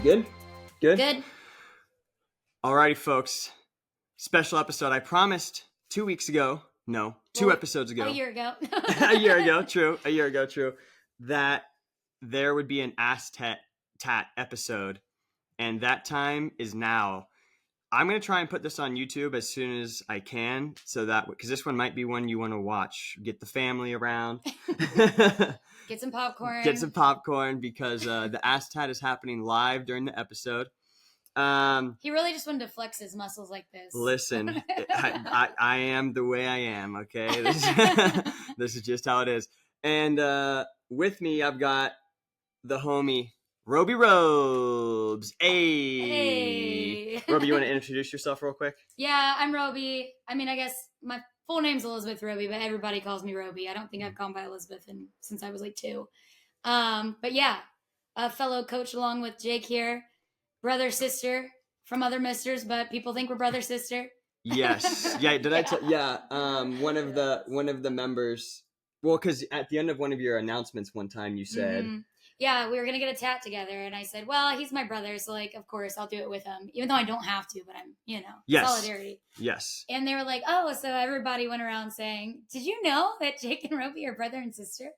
Good? Good? Good. Alrighty, folks. Special episode. I promised 2 weeks ago. No, two episodes ago. A year ago. A year ago, true. That there would be an Ask Tat episode. And that time is now. I'm going to try and put this on YouTube as soon as I can. So that, because this one might be one you want to watch. Get the family around. Get some popcorn. Get some popcorn because the Ask Tat is happening live during the episode. He really just wanted to flex his muscles like this. Listen, I am the way I am, okay? This is just how it is. And with me, I've got the homie, Roby Robes. Hey. Roby, you want to introduce yourself real quick? Yeah, I'm Roby. I mean, I guess my full name's Elizabeth Roby, but everybody calls me Roby. I don't think I've gone by Elizabeth since I was like 2. But yeah, a fellow coach along with Jake here. Brother, sister from other misters, but people think we're brother, sister. Yes. Yeah. Did I tell? Yeah. One of the members. Well, because at the end of one of your announcements one time you said, yeah, we were gonna get a tat together, and I said, well, he's my brother, so like, of course, I'll do it with him, even though I don't have to, but I'm, yes. Solidarity. Yes. And they were like, oh, so everybody went around saying, did you know that Jake and Roby are brother and sister?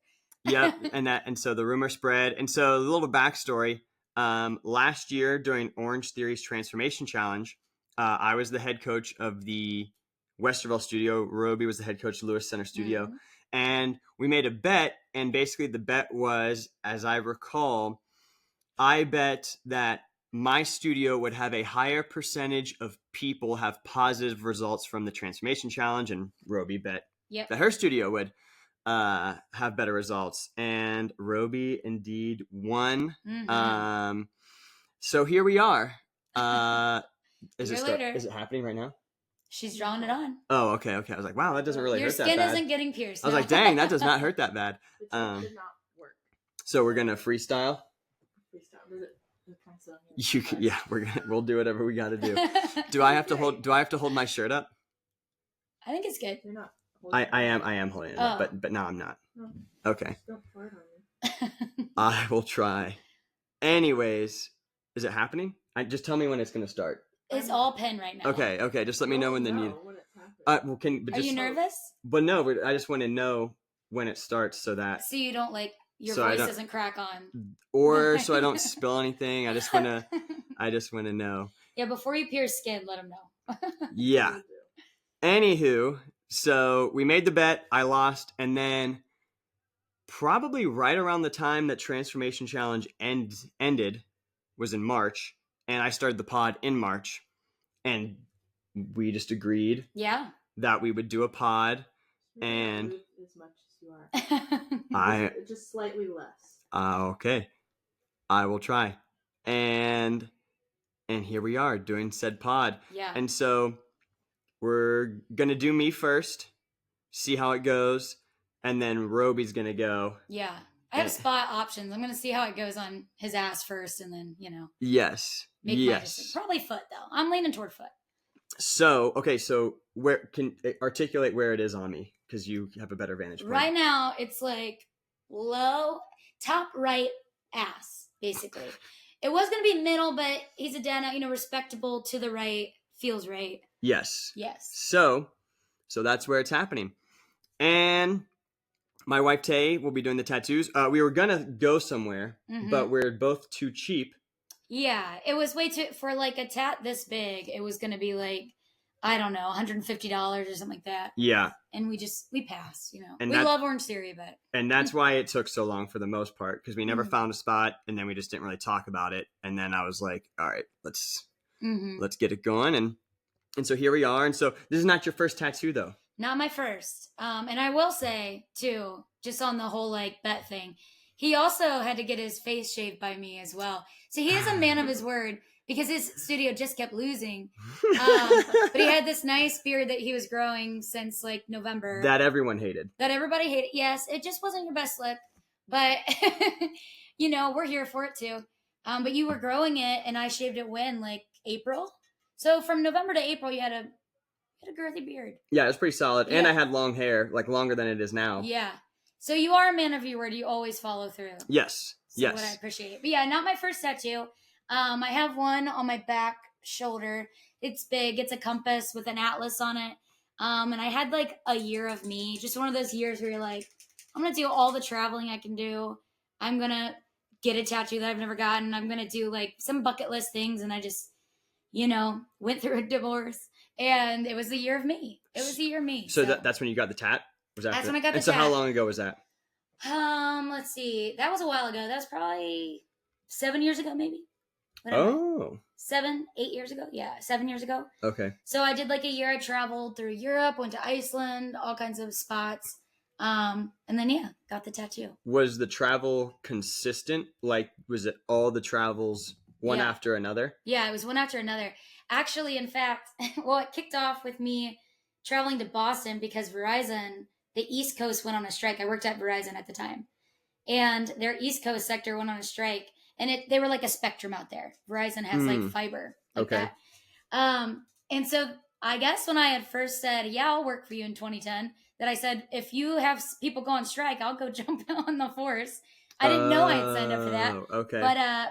Yep. And so the rumor spread, and so a little backstory. Last year during OrangeTheory's Transformation Challenge, I was the head coach of the Westerville studio. Roby was the head coach of Lewis Center studio. And we made a bet. And basically the bet was, as I recall, I bet that my studio would have a higher percentage of people have positive results from the Transformation Challenge. And Roby bet that her studio would have better results, and Roby indeed won. So here we are. Is it happening right now? She's drawing it on. Oh, okay. I was like, wow, that doesn't really hurt that bad. Your skin isn't getting pierced. I was like, dang, that does not hurt that bad. It did not work. So we're gonna freestyle. Yeah, we'll do whatever we got to do. Do I have to hold my shirt up? I think it's good. You're not. I am holding it up, but now I'm not. No. Okay. Don't fart on me. I will try. Anyways, is it happening? Just tell me when it's going to start. It's all pen right now. Okay. Just let me know when the need. Are you nervous? But no, I just want to know when it starts so that. So you don't your voice doesn't crack on. Or so I don't spill anything. I just want to know. Yeah, before you pierce skin, let them know. Yeah. Anywho. So we made the bet, I lost, and then probably right around the time that Transformation Challenge ended was in March, and I started the pod in March, and we just agreed that we would do a pod, and as much as you are. Just slightly less. Okay. I will try. And here we are doing said pod. Yeah. And so we're going to do me first, see how it goes, and then Roby's going to go. Yeah. I have spot options. I'm going to see how it goes on his ass first, and then, Yes. Make my decision. Probably foot, though. I'm leaning toward foot. So, okay, so where can articulate where it is on me, because you have a better vantage point. Right now, it's like low, top right ass, basically. It was going to be middle, but he's a deno, respectable to the right, feels right. Yes. So that's where it's happening. And my wife Tay will be doing the tattoos. We were going to go somewhere, but we're both too cheap. Yeah, it was way too, for like a tat this big, it was going to be like, I don't know, $150 or something like that. Yeah. And we passed, And we that, love OrangeTheory, but. And that's why it took so long for the most part, because we never found a spot, and then we just didn't really talk about it. And then I was like, all right, let's get it going. And so here we are. And so this is not your first tattoo, though. Not my first. And I will say, too, just on the whole, bet thing, he also had to get his face shaved by me as well. So he is a man of his word, because his studio just kept losing. But he had this nice beard that he was growing since, November. That everyone hated. That everybody hated. Yes, it just wasn't your best look. But, we're here for it, too. But you were growing it, and I shaved it when? April? So from November to April, you had a girthy beard. Yeah, it was pretty solid. Yeah. And I had long hair, longer than it is now. Yeah. So you are a man of your word. You always follow through. Yes. So what I appreciate. But yeah, not my first tattoo. I have one on my back shoulder. It's big. It's a compass with an atlas on it. And I had like a year of me, just one of those years where you're like, I'm going to do all the traveling I can do. I'm going to get a tattoo that I've never gotten. I'm going to do like some bucket list things. And I just, went through a divorce, and it was the year of me. It was the year of me. So that's when you got the tat? That's when I got the tat. And so tat. how long ago was that? Let's see. That was a while ago. That was probably 7 years ago, maybe. Oh. 7, 8 years ago? Yeah, 7 years ago. Okay. So I did like a year. I traveled through Europe, went to Iceland, all kinds of spots. And then, got the tattoo. Was the travel consistent? Like, was it all the travels one after another? Yeah, it was one after another. Actually, in fact, well, it kicked off with me traveling to Boston because Verizon, the East Coast, went on a strike. I worked at Verizon at the time. And their East Coast sector went on a strike. And they were like a spectrum out there. Verizon has like fiber. Like that. And so I guess when I had first said, I'll work for you in 2010, that I said, if you have people go on strike, I'll go jump on the force. I didn't know I had signed up for that. Okay.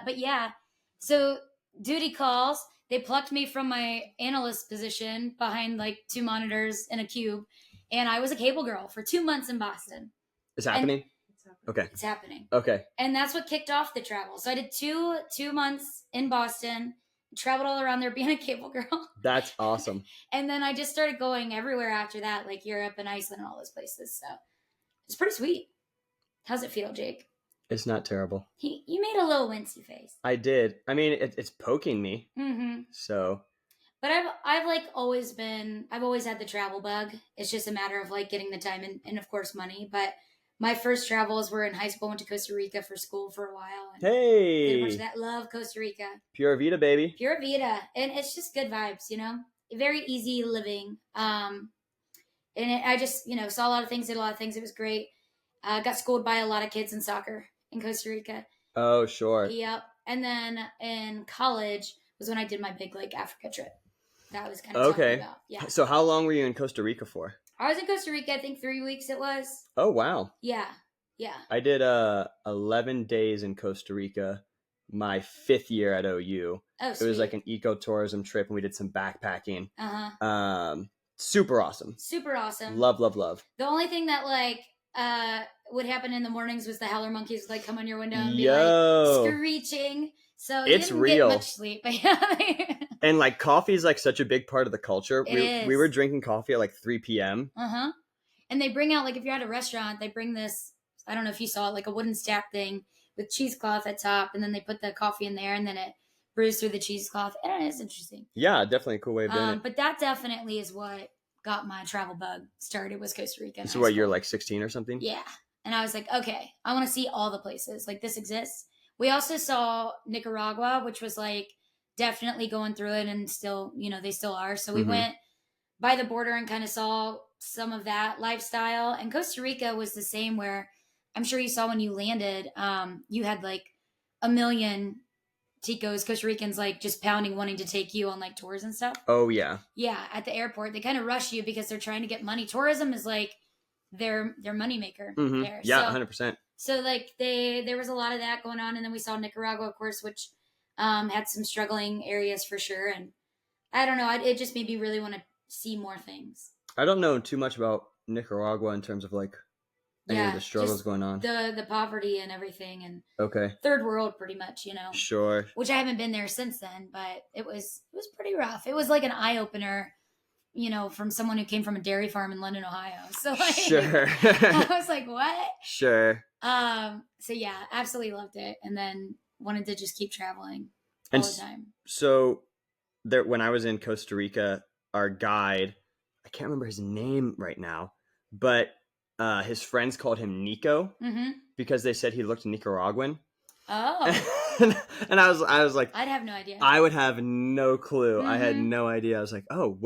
But yeah. So duty calls. They plucked me from my analyst position behind like 2 monitors in a cube. And I was a cable girl for 2 months in Boston. It's happening? Okay. It's happening. Okay. And that's what kicked off the travel. So I did two months in Boston, traveled all around there being a cable girl. That's awesome. And then I just started going everywhere after that, like Europe and Iceland and all those places. So it's pretty sweet. How's it feel, Jake? It's not terrible. You made a little wincy face. I did. I mean, it's poking me. Mm-hmm. So. But I've like always had the travel bug. It's just a matter of like getting the time and of course money. But my first travels were in high school. Went to Costa Rica for school for a while. And hey. did a bunch of that. Love Costa Rica. Pure Vida, baby. Pure Vida. And it's just good vibes, Very easy living. And I just, saw a lot of things, did a lot of things. It was great. Got schooled by a lot of kids in soccer in Costa Rica. Oh, sure. Yep. And then in college was when I did my big like Africa trip. That was kind of okay. About. Yeah. So how long were you in Costa Rica for? I was in Costa Rica, I think 3 weeks it was. Oh, wow. Yeah. Yeah. I did 11 days in Costa Rica my 5th year at OU. Oh, sweet. It was like an ecotourism trip, and we did some backpacking. Uh-huh. Super awesome. Super awesome. Love, love, love. The only thing that like would happen in the mornings was the howler monkeys would like come on your window and be like screeching. So it's didn't real. Get much sleep. But yeah. And like coffee is like such a big part of the culture. We were drinking coffee at like 3 p.m. Uh-huh. And they bring out, like if you're at a restaurant, they bring this, I don't know if you saw it, like a wooden stack thing with cheesecloth at top, and then they put the coffee in there, and then it brews through the cheesecloth. And it's interesting. Yeah, definitely a cool way of doing it. But that definitely is what got my travel bug started, was Costa Rica. So what, you're like 16 or something? Yeah. And I was like, okay, I want to see all the places. Like, this exists. We also saw Nicaragua, which was like definitely going through it, and still, they still are. So we went by the border and kind of saw some of that lifestyle. And Costa Rica was the same, where I'm sure you saw when you landed, you had like a million Ticos, Costa Ricans, like just pounding, wanting to take you on like tours and stuff. Oh, yeah. Yeah. At the airport, they kind of rush you because they're trying to get money. Tourism is like their moneymaker there. Yeah, 100%. So like there was a lot of that going on. And then we saw Nicaragua, of course, which had some struggling areas for sure. And I don't know, it just made me really want to see more things. I don't know too much about Nicaragua in terms of like any of the struggles going on. The poverty and everything, and third world pretty much, Sure. Which I haven't been there since then, but it was pretty rough. It was like an eye opener, from someone who came from a dairy farm in London, Ohio. So like, sure. I was like, what? Sure. So yeah, absolutely loved it, and then wanted to just keep traveling all the time. So there, when I was in Costa Rica, our guide, I can't remember his name right now, but his friends called him Nico because they said he looked Nicaraguan. Oh. And I was like, I'd have no idea. I would have no clue. I had no idea. I was like, oh,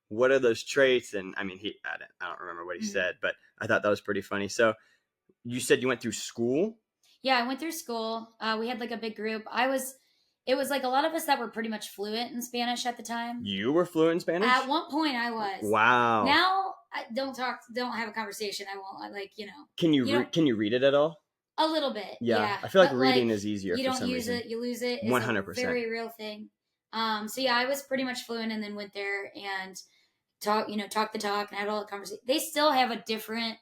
what are those traits? And I mean, I don't remember what he said, but I thought that was pretty funny. So you said you went through school? Yeah, I went through school. We had like a big group. It was like a lot of us that were pretty much fluent in Spanish at the time. You were fluent in Spanish? At one point I was. Wow. Now, don't have a conversation. I won't, Can you read it at all? A little bit. Yeah. Yeah. I feel like But, reading is easier you for don't some use reason. it, you lose it. It's 100%. a very real thing. So yeah, I was pretty much fluent and then went there and talk the talk and had all the conversation. They still have a different,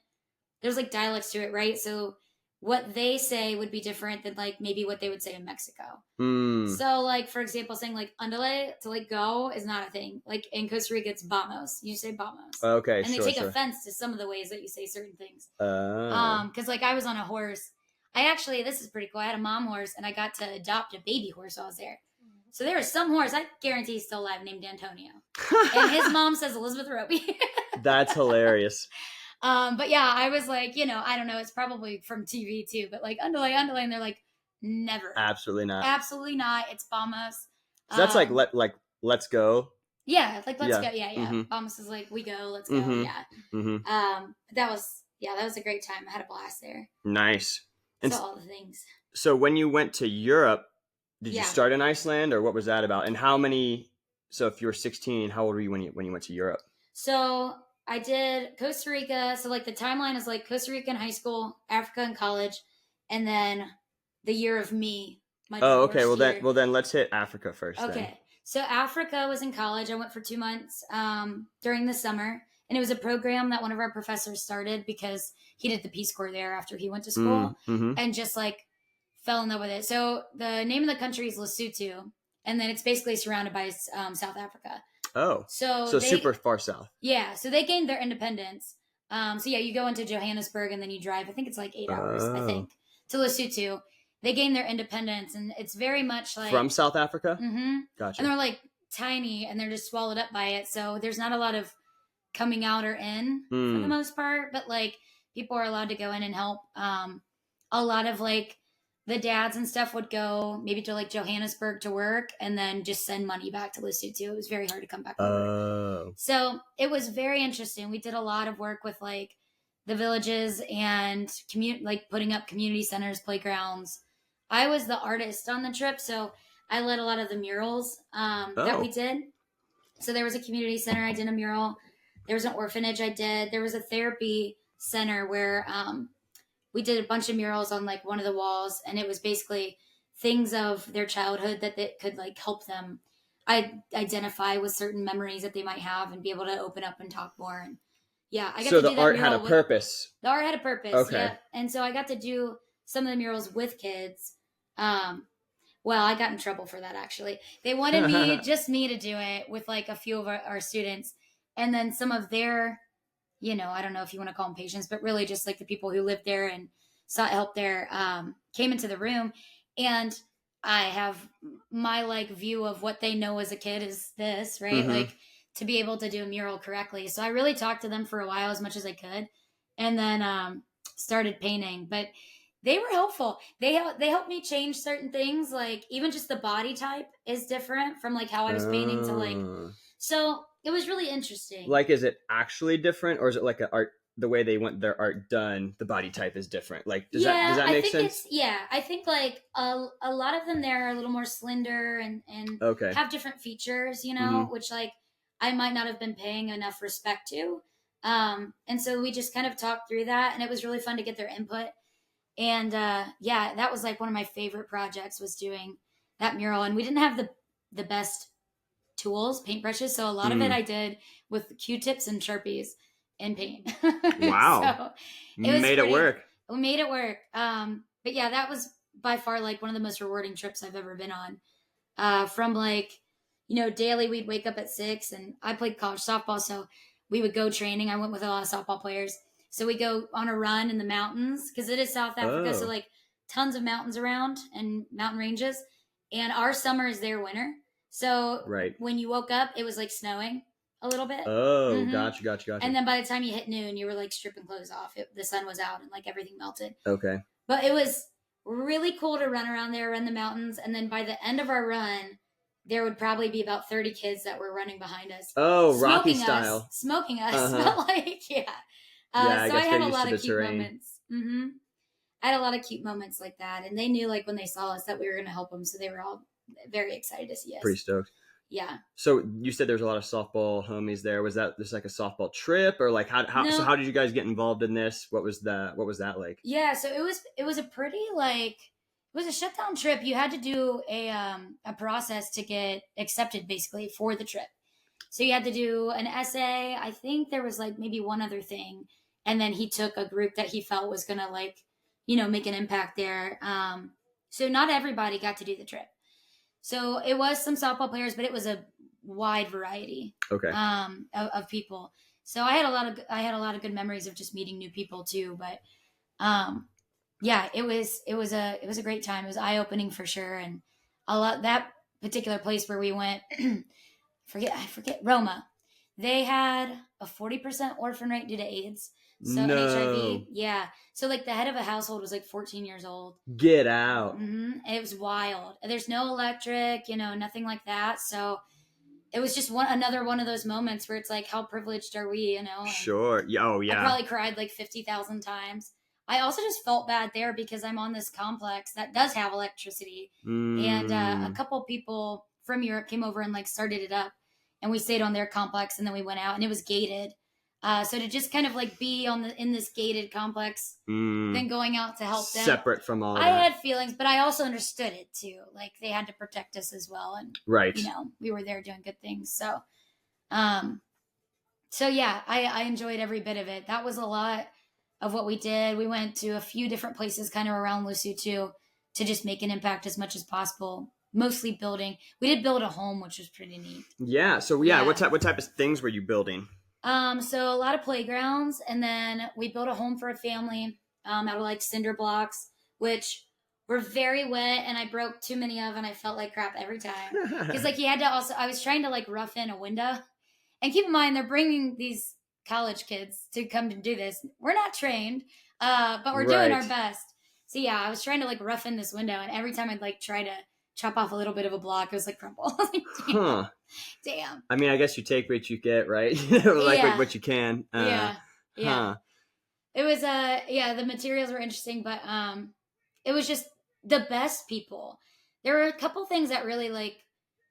there's like dialects to it, right? So what they say would be different than like maybe what they would say in Mexico. So like, for example, saying like underlay to like go is not a thing. Like in Costa Rica, it's vamos. You say vamos. Okay, and they take offense to some of the ways that you say certain things. Oh. Because like I was on a horse. This is pretty cool. I had a mom horse and I got to adopt a baby horse while I was there. So there was some horse I guarantee he's still alive named Antonio, and his mom says Elizabeth Roby. That's hilarious. But yeah, I was like, I don't know. It's probably from TV too, but like underlay, and they're like, never, Absolutely not. absolutely not. It's vamos. So that's like let's go. Yeah, like let's Yeah. go. Yeah. Mhm. Vamos is like we go. Let's go. Mhm. Yeah. Mm-hmm. That was a great time. I had a blast there. Nice. And So all the things. so when you went to Europe, did you Yeah. start in Iceland, or what was that about? And how many? So if you were 16, how old were you when you went to Europe? So I did Costa Rica. So like the timeline is like Costa Rica in high school, Africa in college, and then the year of me. Oh, okay. Well then let's hit Africa first. Okay. Then. So Africa was in college. I went for 2 months during the summer, and it was a program that one of our professors started because he did the Peace Corps there after he went to school, and just like fell in love with it. So the name of the country is Lesotho, and then it's basically surrounded by South Africa. Oh, so super far south. Yeah, so they gained their independence. So yeah, you go into Johannesburg and then you drive. I think it's like 8 hours. I think to Lesotho. They gained their independence, and it's very much like from South Africa. Mm-hmm. Gotcha. And they're like tiny, and they're just swallowed up by it. So there's not a lot of coming out or in for the most part, but like people are allowed to go in and help. A lot of like the dads and stuff would go maybe to like Johannesburg to work and then just send money back to Lesotho. It was very hard to come back over. So it was very interesting. We did a lot of work with like the villages and like putting up community centers, playgrounds. I was the artist on the trip, so I led a lot of the murals that we did. So there was a community center. I did a mural. There was an orphanage I did. There was a therapy center where we did a bunch of murals on like one of the walls, and it was basically things of their childhood that could like help them identify with certain memories that they might have and be able to open up and talk more. And yeah, I got to do that. So the art had a purpose. The art had a purpose. Okay. Yeah. And so I got to do some of the murals with kids. Well, I got in trouble for that, actually. They wanted just me to do it with like a few of our students. And then some of their, I don't know if you want to call them patients, but really just like the people who lived there and sought help there came into the room. And I have my like view of what they know as a kid is this, right? Mm-hmm. Like to be able to do a mural correctly. So I really talked to them for a while as much as I could. And then started painting. But they were helpful. They helped me change certain things. Like even just the body type is different from like how I was painting to like, so it was really interesting. Like, is it actually different, or is it like the way they want their art done, the body type is different? Like, does that make sense? I think like a lot of them there are a little more slender and have different features, which like I might not have been paying enough respect to. And so we just kind of talked through that, and it was really fun to get their input. And that was like one of my favorite projects, was doing that mural. And we didn't have the best tools, paintbrushes, so a lot of it I did with Q-tips and Sharpies and paint. Wow. So it made it work. We made it work. But yeah, that was by far like one of the most rewarding trips I've ever been on. From like, daily we'd wake up at 6, and I played college softball, so we would go training. I went with a lot of softball players. So we go on a run in the mountains because it is South Africa. So like tons of mountains around and mountain ranges. And our summer is their winter. So when you woke up, it was like snowing a little bit. Oh, mm-hmm. Gotcha. And then by the time you hit noon, you were like stripping clothes off. The sun was out and like everything melted. Okay. But it was really cool to run around there, run the mountains. And then by the end of our run, there would probably be about 30 kids that were running behind us. Oh, Rocky style. Smoking us. Uh-huh. But like, yeah. So I had a lot of cute moments. Mm-hmm. I had a lot of cute moments like that. And they knew like when they saw us that we were going to help them. So they were all very excited to see us. Pretty stoked. Yeah. So you said there's a lot of softball homies there. Was that just like a softball trip, or like how No. so how did you guys get involved in this? What was that like? Yeah, so it was a pretty like it was a shutdown trip. You had to do a process to get accepted basically for the trip. So you had to do an essay. I think there was like maybe one other thing, and then he took a group that he felt was gonna like, make an impact there. So not everybody got to do the trip. So it was some softball players, but it was a wide variety Okay. of people. So I had a lot of good memories of just meeting new people too. But yeah, it was a great time. It was eye opening for sure, and a lot that particular place where we went. I forget Roma. They had a 40% orphan rate due to AIDS. So and No. HIV, yeah. So like the head of a household was like 14 years old. Get out. It was wild. There's no electric, nothing like that. So it was just another one of those moments where it's like, how privileged are we, And Sure. Yeah. Oh, yeah. I probably cried like 50,000 times. I also just felt bad there because I'm on this complex that does have electricity, and a couple people from Europe came over and like started it up, and we stayed on their complex, and then we went out, and it was gated. So to just kind of like be in this gated complex, then going out to help them, separate from all of I that. had feelings, but I also understood it too. Like they had to protect us as well, and right, we were there doing good things. So, so yeah, I enjoyed every bit of it. That was a lot of what we did. We went to a few different places kind of around Lusu too, to just make an impact as much as possible. Mostly building. We did build a home, which was pretty neat. Yeah. So yeah. What type of things were you building? So a lot of playgrounds, and then we built a home for a family out of like cinder blocks, which were very wet, and I broke too many of, and I felt like crap every time. Because like you had to also, I was trying to like rough in a window, and keep in mind they're bringing these college kids to come to do this. We're not trained, but we're doing our best. So yeah, I was trying to like rough in this window, and every time I'd like try to chop off a little bit of a block, it was like crumble. Damn. Damn. I mean, I guess you take what you get, right? Like what you can. Yeah. It was the materials were interesting, but it was just the best people. There were a couple things that really like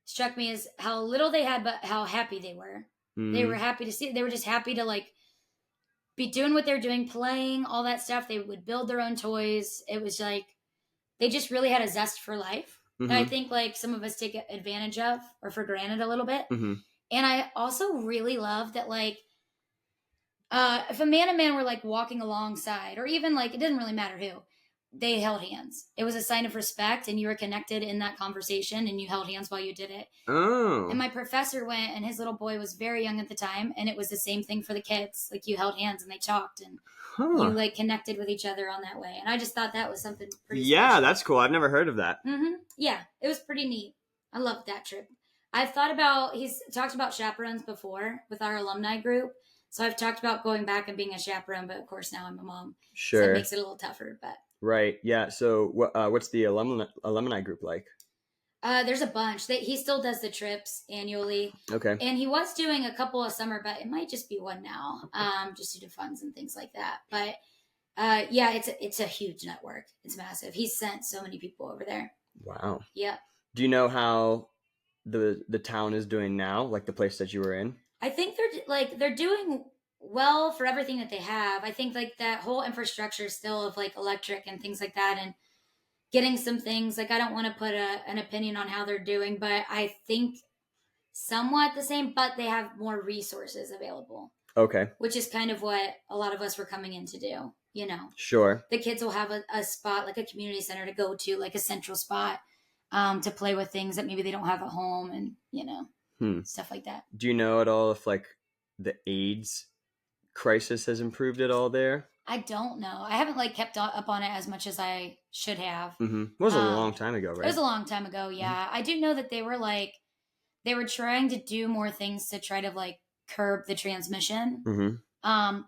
struck me as how little they had, but how happy they were. Mm-hmm. They were happy to see it. They were just happy to like be doing what they're doing, playing, all that stuff. They would build their own toys. It was like they just really had a zest for life. Mm-hmm. And I think like some of us take advantage of or for granted a little bit. Mm-hmm. And I also really love that like if a man and man were like walking alongside, or even like it didn't really matter who, they held hands. It was a sign of respect, and you were connected in that conversation, and you held hands while you did it. Oh. And my professor went, and his little boy was very young at the time, and it was the same thing for the kids. Like you held hands and they talked, and you like connected with each other on that way. And I just thought that was something pretty special. That's cool. I've never heard of that. Mm-hmm. Yeah, it was pretty neat. I loved that trip. He's talked about chaperones before with our alumni group. So I've talked about going back and being a chaperone, but of course now I'm a mom. Sure. So it makes it a little tougher, but. Right. Yeah. So what's the alumni group like? There's a bunch. He still does the trips annually. Okay. And he was doing a couple of summer, but it might just be one now, just due to funds and things like that. But yeah, it's a huge network. It's massive. He's sent so many people over there. Wow. Yeah. Do you know how the town is doing now, like the place that you were in? I think they're doing well for everything that they have. I think like that whole infrastructure still of like electric and things like that, and getting some things like I don't want to put an opinion on how they're doing, but I think somewhat the same, but they have more resources available. Okay. Which is kind of what a lot of us were coming in to do, Sure. The kids will have a spot, like a community center to go to, like a central spot to play with things that maybe they don't have at home, and, stuff like that. Do you know at all if like the AIDS crisis has improved at all there? I don't know. I haven't like kept up on it as much as I should have. Mm-hmm. It was a long time ago, right? It was a long time ago. Yeah. Mm-hmm. I do know that they were trying to do more things to try to like curb the transmission. Mm-hmm.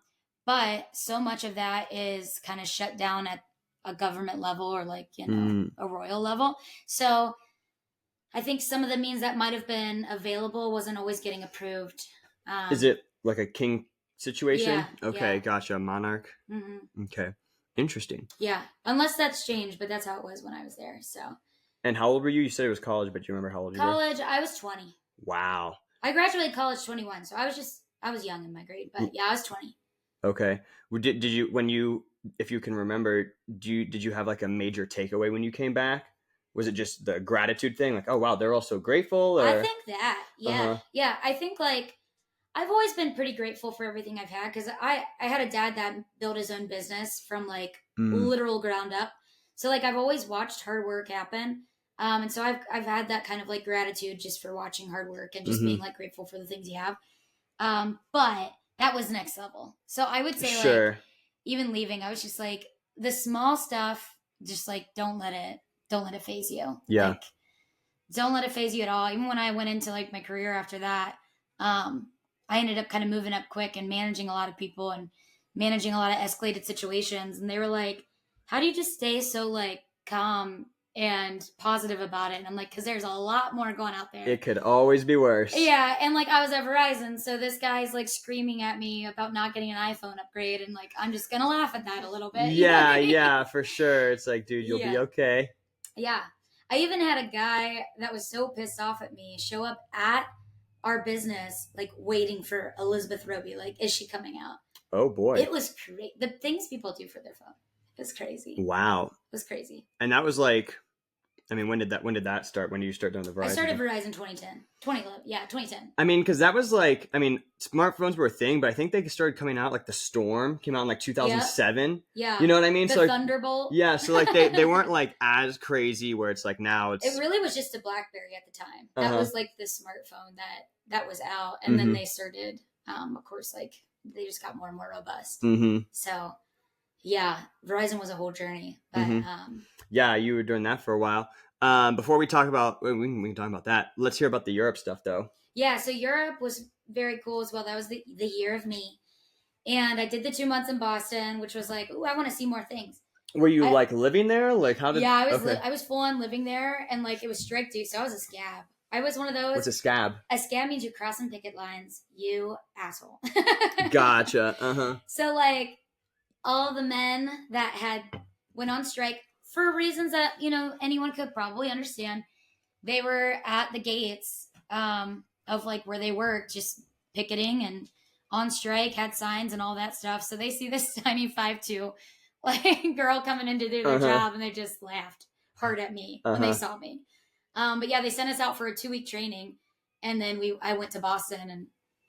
But so much of that is kind of shut down at a government level or like, a royal level. So I think some of the means that might have been available wasn't always getting approved. Is it like a king situation? Yeah, okay, yeah. Gotcha. Monarch. Mm-hmm. Okay, interesting. Yeah, unless that's changed, but that's how it was when I was there. So. And how old were you? You said it was college, but do you remember how old you were? College, I was 20. Wow. I graduated college 21, so I was young in my grade, but yeah, I was 20. Okay. Did you if you can remember, did you have like a major takeaway when you came back? Was it just the gratitude thing? Like, oh wow, they're all so grateful? Or? I think that, yeah. Uh-huh. Yeah, I think like I've always been pretty grateful for everything I've had because I had a dad that built his own business from like literal ground up. So like I've always watched hard work happen. And so I've had that kind of like gratitude just for watching hard work and just being like grateful for the things you have. But that was next level. So I would say like even leaving, I was just like the small stuff, just like don't let it phase you. Yeah. Like, don't let it phase you at all. Even when I went into like my career after that, I ended up kind of moving up quick and managing a lot of people and managing a lot of escalated situations. And they were like, how do you just stay so like calm and positive about it? And I'm like, because there's a lot more going out there. It could always be worse. Yeah. And like I was at Verizon. So this guy's like screaming at me about not getting an iPhone upgrade. And like, I'm just going to laugh at that a little bit. Yeah. Yeah, for sure. It's like, dude, you'll be okay. Yeah. I even had a guy that was so pissed off at me show up at our business, like waiting for Elizabeth Roby. Like, is she coming out? Oh boy. It was crazy. The things people do for their phone. It was crazy. Wow. It was crazy. And that was like, I mean, when did that start? When did you start doing the Verizon? I started Verizon 2010. I mean, because that was like, I mean, smartphones were a thing, but I think they started coming out like the Storm came out in like 2007. Yeah. You know what I mean? The so like, Thunderbolt. Yeah. So like they weren't like as crazy where it's like now it's. It really was just a BlackBerry at the time. That was like the smartphone that was out. And then they started, of course, like they just got more and more robust. So yeah, Verizon was a whole journey. But yeah, you were doing that for a while. Before we talk about, we can talk about that. Let's hear about the Europe stuff though. Yeah, so Europe was very cool as well. That was the year of me. And I did the 2 months in Boston, which was like, ooh, I want to see more things. Were you like living there? Like how did? Yeah, I was full on living there, and like it was strike due, so I was a scab. I was one of those. What's a scab? A scab means you're crossing picket lines, you asshole. Gotcha. So like all the men that had went on strike for reasons that anyone could probably understand, they were at the gates of like where they worked, just picketing and on strike, had signs and all that stuff. So they see this tiny 5'2" like girl coming in to do their job, and they just laughed hard at me when they saw me. But yeah, they sent us out for a 2-week training, and then I went to Boston and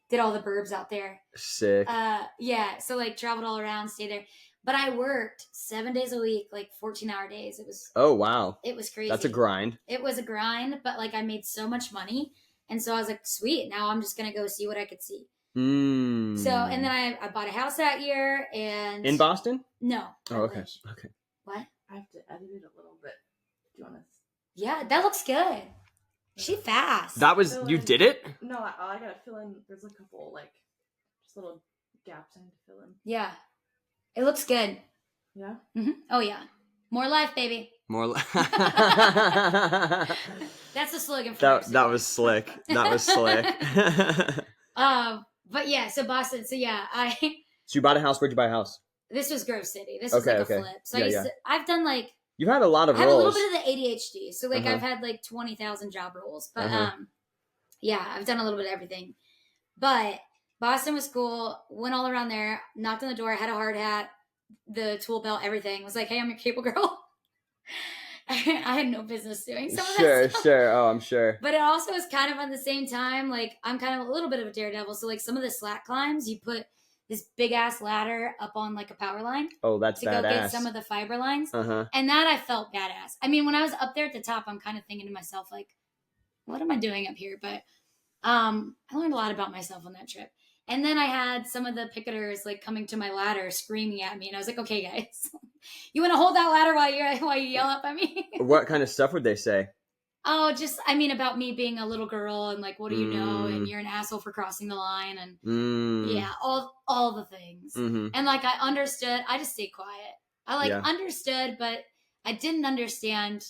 did all the burbs out there. Sick. Yeah, so like traveled all around, stayed there. But I worked 7 days a week, like 14-hour days. It was. Oh wow. It was crazy. That's a grind. It was a grind, but like I made so much money, and so I was like, sweet. Now I'm just gonna go see what I could see. So, and then I bought a house that year, and in Boston. No. Oh, okay. Okay. What? I have to edit it a little bit. Do you want to? Yeah, that looks good. She fast. That was you did it? No, I gotta fill in. There's a couple like just little gaps I need to fill in. Yeah, it looks good. Yeah. Oh yeah, more life, baby. More life. That's the slogan for that was slick. That was slick. But yeah, so Boston. So yeah, So you bought a house. Where'd you buy a house? This was Grove City. This was like a flip. So I've done like. You've had a lot of roles. I have a little bit of the ADHD. So like I've had like 20,000 job roles. But yeah, I've done a little bit of everything. But Boston was cool. Went all around there. Knocked on the door. Had a hard hat, the tool belt, everything. Was like, hey, I'm your cable girl. I had no business doing some of that stuff. Sure. Oh, I'm sure. But it also was kind of at the same time, like I'm kind of a little bit of a daredevil. So like some of the slack climbs, you put this big ass ladder up on like a power line. Oh, that's to badass. go get some of the fiber lines. And that I felt badass. I mean, when I was up there at the top, I'm kind of thinking to myself, like, what am I doing up here? But I learned a lot about myself on that trip. And then I had some of the picketers like coming to my ladder screaming at me. And I was like, okay, guys, you want to hold that ladder while you yell up at me? What kind of stuff would they say? Oh, just, I mean, about me being a little girl and like, what do you know? And you're an asshole for crossing the line. And yeah, all the things. And like, I understood, I just stayed quiet. I understood, but I didn't understand.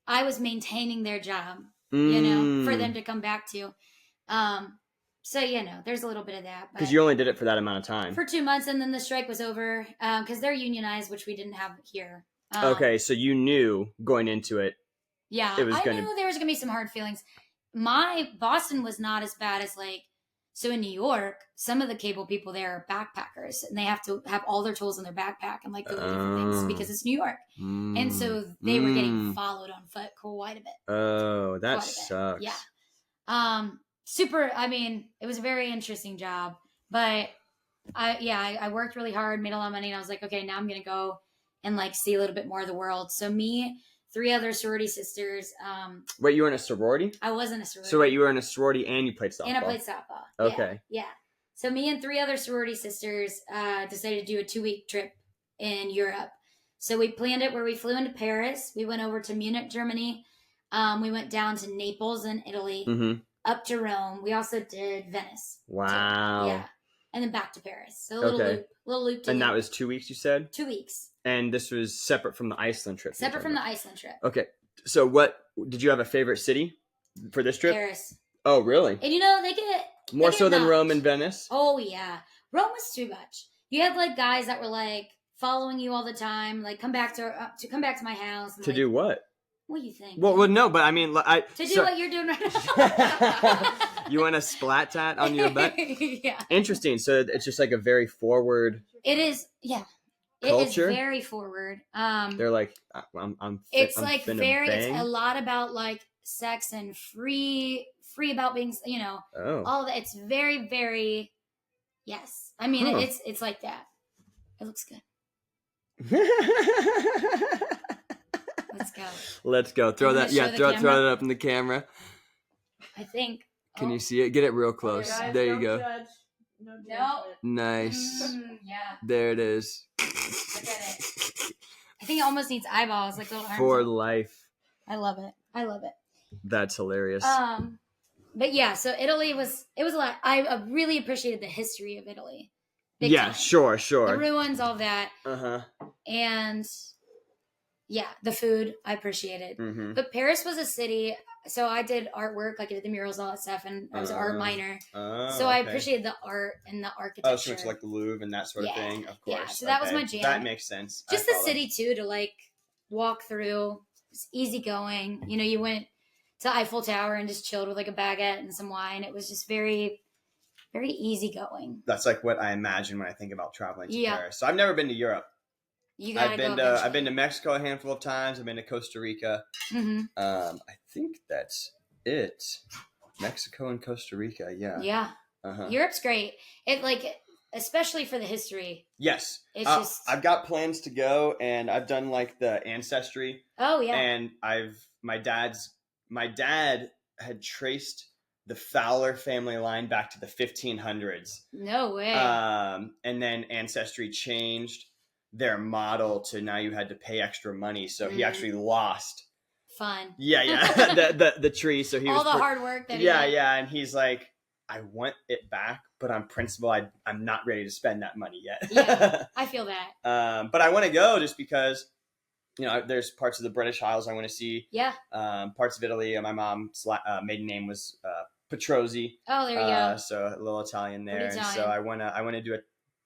I was maintaining their job, for them to come back to. So, there's a little bit of that. Because you only did it for that amount of time. For 2 months, and then the strike was over because they're unionized, which we didn't have here. Okay, so you knew going into it. Yeah, I knew there was going to be some hard feelings. my Boston was not as bad as like, so in New York, some of the cable people there are backpackers and they have to have all their tools in their backpack and like go to different things because it's New York. And so they were getting followed on foot quite a bit. Oh, that sucks. Yeah. Super. I mean, it was a very interesting job, but I worked really hard, made a lot of money, and I was like, okay, now I'm going to go and like see a little bit more of the world. So me, 3 other sorority sisters. Wait, you were in a sorority? I was in a sorority. So wait, you were in a sorority and you played softball? And I played softball. Okay. Yeah. So me and 3 other sorority sisters decided to do a 2-week trip in Europe. So we planned it where we flew into Paris. We went over to Munich, Germany. We went down to Naples in Italy, up to Rome. We also did Venice. Wow. So, yeah. And then back to Paris. So a little loop. And that was 2 weeks, you said? 2 weeks. And this was separate from the Iceland trip? Separate from the Iceland trip. Okay. So what, did you have a favorite city for this trip? Paris. Oh, really? And you know, they get... More so than Rome and Venice? Oh, yeah. Rome was too much. You had like guys that were like following you all the time, like come back to my house. And, to do what? What do you think? Well, no, but I mean, to do what you're doing right now. You want a splat tat on your butt? Yeah. Interesting. So it's just like a very forward. It is, yeah. Culture? It is very forward. They're like, I'm. It's I'm like bang. it's a lot about like sex and free about being, you know, all that. It's very, very, yes. I mean, it's like that. It looks good. Let's go. Throw that. Yeah, throw that up in the camera. I think. Can you see it? Get it real close. Guys, there you go. Judge. No judgment. Nice. Yeah. There it is. Look at it. I think it almost needs eyeballs, like little arms. For life. I love it. That's hilarious. But yeah, so Italy was a lot. I really appreciated the history of Italy. Big yeah, time. Sure. The ruins, all that. And yeah, the food I appreciated. But Paris was a city. So I did artwork, like I did the murals, all that stuff, and I was an art minor. So I appreciated the art and the architecture. Oh, so it's like the Louvre and that sort of thing, of course. Yeah, so that was my jam. That makes sense. Just the city too, to like walk through. It's easy going. You know, you went to Eiffel Tower and just chilled with like a baguette and some wine. It was just very, very easy going. That's like what I imagine when I think about traveling to Paris. So I've never been to Europe. You gotta go. I've been to Mexico a handful of times. I've been to Costa Rica. I think that's it. Mexico and Costa Rica. Yeah. Yeah. Europe's great. It like, especially for the history. Yes. It's just. I've got plans to go, and I've done like the ancestry. Oh yeah. And my dad had traced the Fowler family line back to the 1500s. No way. And then Ancestry changed their model to now you had to pay extra money. So he actually lost. Fun. Yeah. the tree. So he all the hard work that he did. Yeah. And he's like, I want it back, but on principle, I'm not ready to spend that money yet. Yeah, I feel that. But I want to go just because, you know, there's parts of the British Isles I want to see. Yeah. Parts of Italy. My mom's maiden name was Petrozzi. Oh, there you go. So a little Italian there. And so I want to do it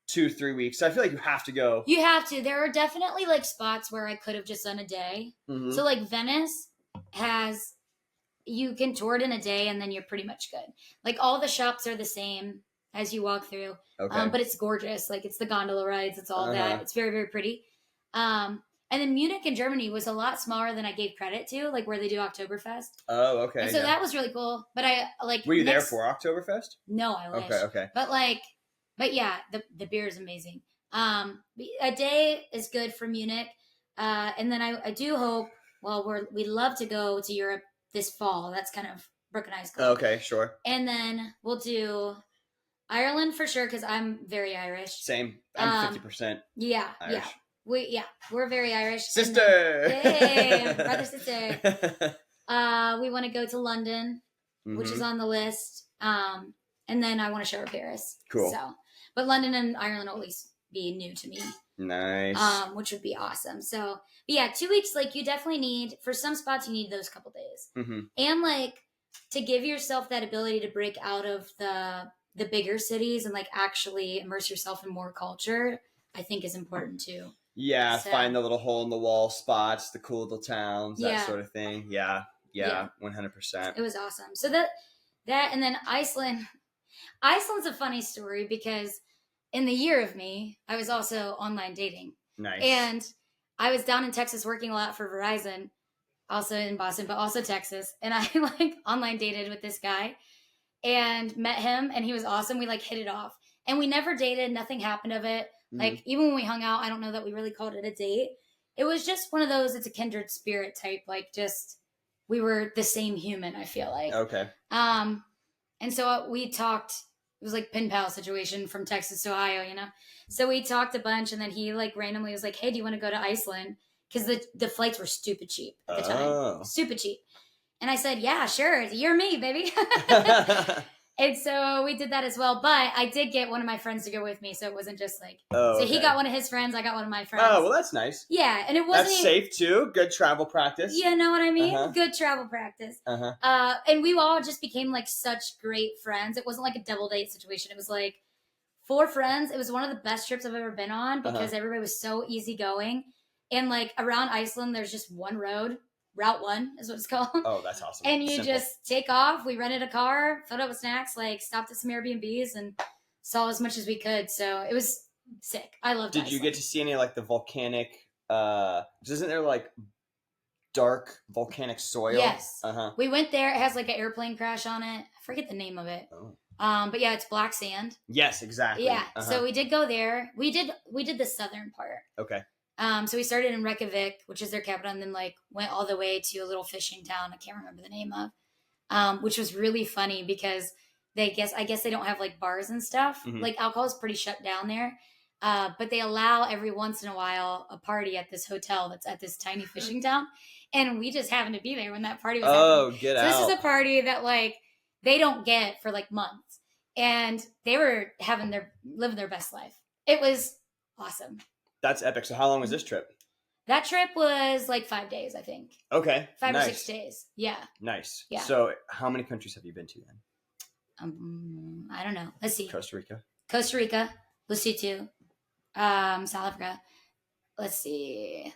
2-3 weeks. So I feel like you have to go. You have to. There are definitely like spots where I could have just done a day. So like Venice you can tour it in a day and then you're pretty much good. Like all the shops are the same as you walk through. Okay. But it's gorgeous. Like it's the gondola rides. It's all that. It's very, very pretty. And then Munich in Germany was a lot smaller than I gave credit to, like where they do Oktoberfest. Oh, okay. And so that was really cool. But I like. Were you there for Oktoberfest? No, I wish. Okay. But yeah, the beer is amazing. A day is good for Munich. And then I do hope, we'd love to go to Europe this fall. That's kind of Brooke and I's goal. Okay, sure. And then we'll do Ireland for sure, because I'm very Irish. Same. I'm 50%. Yeah, Irish. We're very Irish. Sister! Hey, brother, sister. We want to go to London, which is on the list. And then I want to show her Paris. Cool. So, but London and Ireland will at least be new to me. Nice. Which would be awesome. So, but yeah, 2 weeks, like you definitely need, for some spots, you need those couple days. And like to give yourself that ability to break out of the bigger cities and like actually immerse yourself in more culture, I think is important too. Yeah, find the little hole in the wall spots, the cool little towns, that sort of thing. Yeah. Yeah, 100%. It was awesome. So that and then Iceland. Iceland's a funny story because in the year of me, I was also online dating. Nice. And I was down in Texas working a lot for Verizon, also in Boston, but also Texas. And I like online dated with this guy and met him, and he was awesome. We like hit it off. And we never dated, nothing happened of it. Like even when we hung out, I don't know that we really called it a date. It was just one of those, it's a kindred spirit type, like just we were the same human, I feel like. Okay. And so we talked, it was like pen pal situation from Texas to Ohio, you know? So we talked a bunch, and then he like randomly was like, hey, do you want to go to Iceland? Because the flights were stupid cheap at the time. Stupid cheap. And I said, yeah, sure. You're me, baby. And so we did that as well. But I did get one of my friends to go with me. So it wasn't just like, so he got one of his friends. I got one of my friends. Oh, well, that's nice. Yeah. And it wasn't. That's safe too. Good travel practice. You know what I mean? Good travel practice. And we all just became like such great friends. It wasn't like a double date situation. It was like 4 friends. It was one of the best trips I've ever been on because everybody was so easygoing. And like around Iceland, there's just one road. Route 1 is what it's called. Oh, that's awesome. And you just take off. We rented a car, filled up with snacks, like stopped at some Airbnbs and saw as much as we could. So it was sick. I loved it. Did you get to see any like the volcanic, isn't there like dark volcanic soil? Yes. We went there. It has like an airplane crash on it. I forget the name of it. But yeah, it's black sand. Yes, exactly. Yeah. So we did go there. We did the southern part. Okay. So we started in Reykjavik, which is their capital, and then like went all the way to a little fishing town I can't remember the name of, which was really funny because I guess they don't have like bars and stuff. Like alcohol is pretty shut down there, but they allow every once in a while a party at this hotel that's at this tiny fishing town, and we just happened to be there when that party was happening. Get out! So this is a party that like they don't get for like months, and they were living their best life. It was awesome. That's epic. So how long was this trip? That trip was like 5 days, I think. Okay. 5 or 6 days. Yeah. Nice. Yeah. So how many countries have you been to then? I don't know. Let's see. Costa Rica, Lesotho, South Africa. Let's see.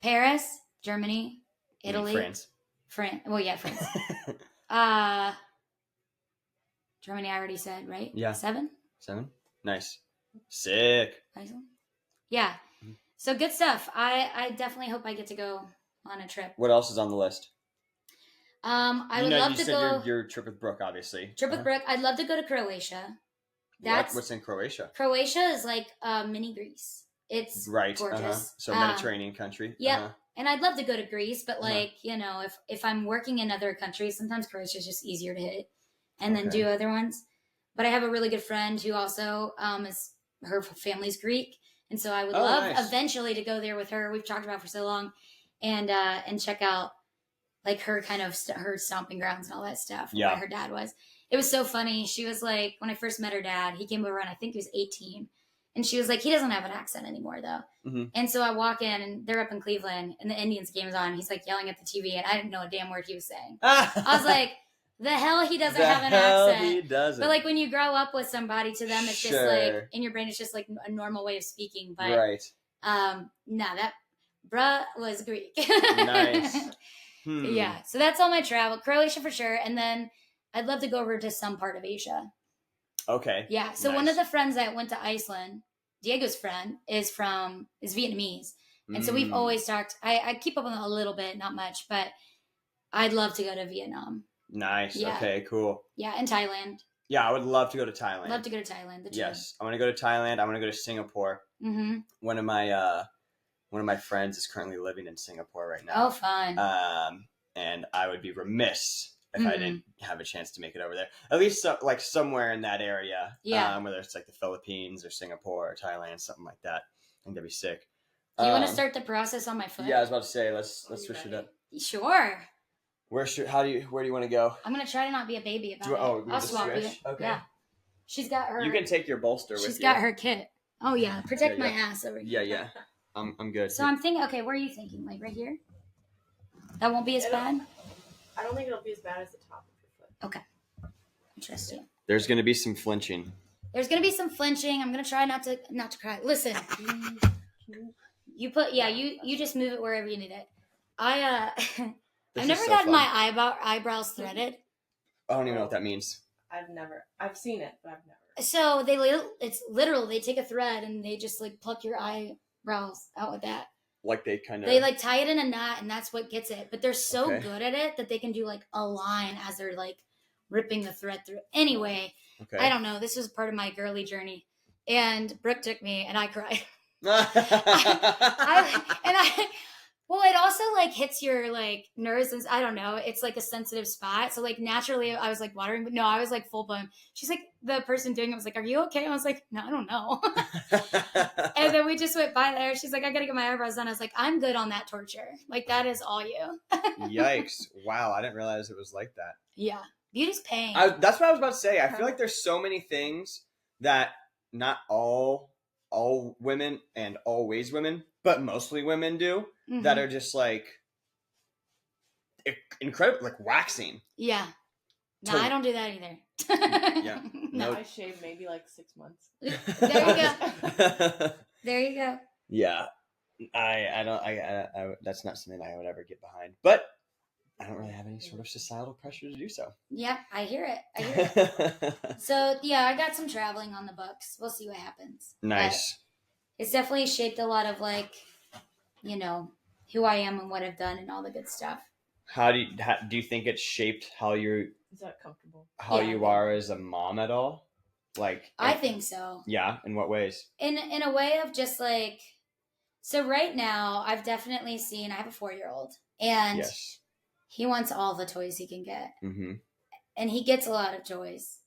Paris, Germany, Italy. France. Well, yeah, France. Germany, I already said, right? Yeah. 7? Nice. Sick. Iceland? Yeah. So good stuff. I definitely hope I get to go on a trip. What else is on the list? I would love to go. Your trip with Brooke, obviously. Trip with Brooke. I'd love to go to Croatia. What's in Croatia? Croatia is like mini Greece. It's gorgeous. So Mediterranean country. Yeah. And I'd love to go to Greece, but like, you know, if I'm working in other countries, sometimes Croatia is just easier to hit and then do other ones. But I have a really good friend who also is her family's Greek. And so I would love eventually to go there with her. We've talked about it for so long, and check out like her kind of her stomping grounds and all that stuff. Yeah, where her dad was. It was so funny. She was like, when I first met her dad, he came over and I think he was 18, and she was like, he doesn't have an accent anymore though. And so I walk in and they're up in Cleveland, and the Indians game is on. He's like yelling at the TV, and I didn't know a damn word he was saying. I was like, the hell he doesn't have an accent. He doesn't. But like when you grow up with somebody, to them it's just like in your brain it's just like a normal way of speaking. But that bruh was Greek. Nice. Yeah. So that's all my travel. Croatia for sure. And then I'd love to go over to some part of Asia. Okay. Yeah. So one of the friends that went to Iceland, Diego's friend, is Vietnamese. And so we've always talked, I keep up on it a little bit, not much, but I'd love to go to Vietnam. Nice. Yeah. Okay, cool. Yeah, and Thailand. Yeah, I would love to go to Thailand. Love to go to Thailand. Yes, I want to go to Thailand. I want to go to Singapore. One of my friends is currently living in Singapore right now. Oh, fun. And I would be remiss if I didn't have a chance to make it over there. At least like somewhere in that area. Yeah. Whether it's like the Philippines or Singapore or Thailand, something like that. I think that'd be sick. Do you want to start the process on my foot? Yeah, I was about to say let's switch it up. Sure. Where do you want to go? I'm gonna try to not be a baby about it. I'll swap you. Okay. Yeah. She's got her. You can take your bolster with you. She's got her kit. Oh yeah, protect my ass over here. Yeah. I'm good. So I'm thinking. Okay, where are you thinking? Like right here? That won't be as bad. I don't think it'll be as bad as the top of your foot. Okay. Interesting. There's gonna be some flinching. I'm gonna try not to cry. Listen. You just move it wherever you need it. I've never gotten my eyebrows threaded. I don't even know what that means. I've seen it, but I've never. So it's literal. They take a thread and they just like pluck your eyebrows out with that. Like they kind of. They like tie it in a knot and that's what gets it. But they're so good at it that they can do like a line as they're like ripping the thread through. Anyway, I don't know. This was part of my girly journey. And Brooke took me and I cried. Well, it also like hits your like nerves and I don't know. It's like a sensitive spot. So like naturally I was like watering, but no, I was like full blown. She's like, the person doing it was like, "Are you okay?" I was like, "No, I don't know." And then we just went by there. She's like, "I got to get my eyebrows done." I was like, "I'm good on that torture. Like that is all you." Yikes. Wow. I didn't realize it was like that. Yeah. Beauty's pain. That's what I was about to say. I feel like there's so many things that not all women and always women, but mostly women do that are just like incredible, like waxing. Yeah. No, I don't do that either. Yeah. No, I shave maybe like 6 months. There you go. There you go. Yeah. I don't that's not something I would ever get behind. But I don't really have any sort of societal pressure to do so. Yeah, I hear it. So, yeah, I got some traveling on the books. We'll see what happens. Nice. But it's definitely shaped a lot of, like, you know, who I am and what I've done and all the good stuff. How do you think it shaped how you're... Is that comfortable? How you are as a mom at all? Like... I think so. Yeah? In what ways? In a way of just, like... So right now, I've definitely seen... I have a 4-year-old. And... Yes. He wants all the toys he can get. Mm-hmm. And he gets a lot of toys.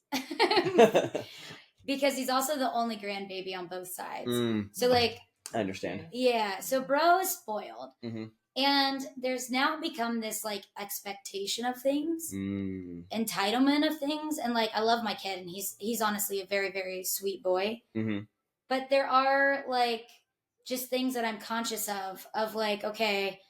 Because he's also the only grandbaby on both sides. So, like... I understand. Yeah. So, bro is spoiled. Mm-hmm. And there's now become this, like, expectation of things. Entitlement of things. And, like, I love my kid. And he's honestly a very, very sweet boy. Mm-hmm. But there are, like, just things that I'm conscious of, like, okay,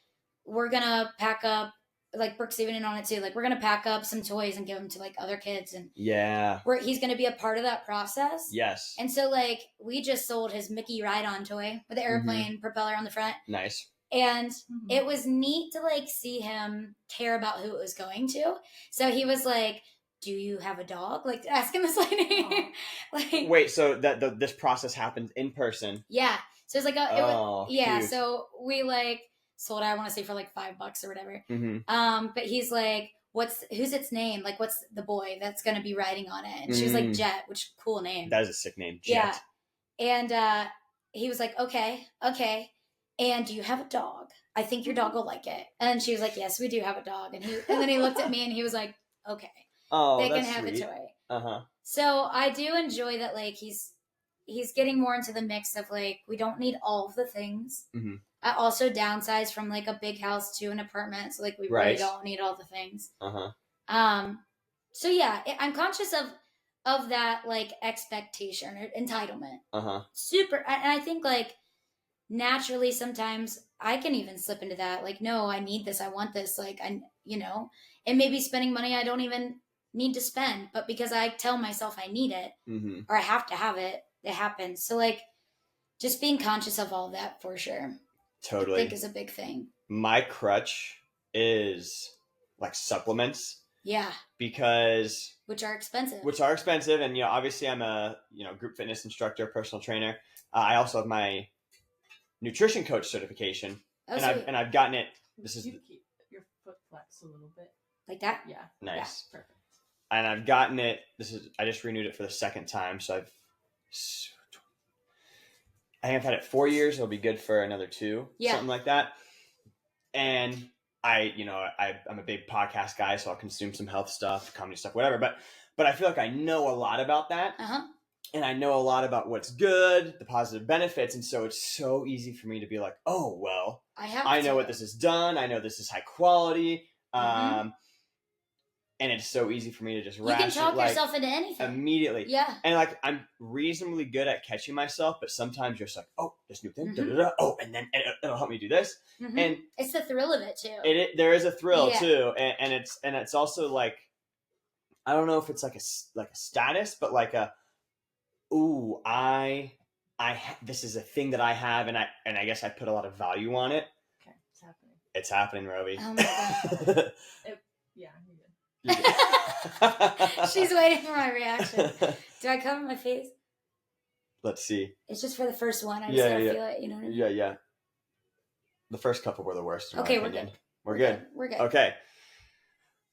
we're going to pack up. Like Brooke's even in on it too. Like we're gonna pack up some toys and give them to like other kids, and he's gonna be a part of that process. Yes. And so like we just sold his Mickey ride-on toy with the airplane propeller on the front. Nice. And it was neat to like see him care about who it was going to. So he was like, "Do you have a dog?" Like asking this lady. Like wait, so that this process happened in person? Yeah. So it's like cute. So we like. Sold, I want to say for like $5 or whatever. But he's like, who's its name? Like, what's the boy that's going to be riding on it? And she was like, Jet, which cool name. That is a sick name, Jet. Yeah. And he was like, okay. And do you have a dog? I think your dog will like it. And she was like, yes, we do have a dog. And then he looked at me and he was like, okay. Oh, they that's can have sweet. the toy. Uh-huh. So I do enjoy that, like, he's getting more into the mix of, like, we don't need all of the things. Mm-hmm. I also downsized from like a big house to an apartment. So like we really don't need all the things. So yeah, I'm conscious of that like expectation or entitlement. Super. And I think like naturally sometimes I can even slip into that. Like, no, I need this. I want this. Like, and maybe spending money I don't even need to spend, but because I tell myself I need it or I have to have it, it happens. So like just being conscious of all that for sure. Totally. I think is a big thing. My crutch is like supplements. Yeah. Because which are expensive. And obviously I'm a group fitness instructor, personal trainer. I also have my nutrition coach certification. Oh, and I've gotten it. You keep your foot flex a little bit. Like that? Yeah. Nice. Yeah, perfect. And I've gotten it. I just renewed it for the second time, so I have had it 4 years. It'll be good for another 2, something like that. And I'm a big podcast guy, so I'll consume some health stuff, comedy stuff, whatever. But I feel like I know a lot about that. And I know a lot about what's good, the positive benefits. And so it's so easy for me to be like, oh, well, I know what this has done. I know this is high quality. And it's so easy for me to just you can talk yourself into anything immediately. Yeah. And like I'm reasonably good at catching myself, but sometimes you're just like, oh, this new thing, oh, and then it'll help me do this. And it's the thrill of it too. There is a thrill too, and it's also like, I don't know if it's like a status, but like this is a thing that I have, and I guess I put a lot of value on it. Okay, it's happening. It's happening, Roby. Oh my God. Yeah, you're good. She's waiting for my reaction. Do I cover my face? Let's see. It's just for the first one. I just Yeah, gotta yeah. feel it. You know what I mean? Yeah. The first couple were the worst. In Okay, my we're opinion. good. We're good. We're good. Okay.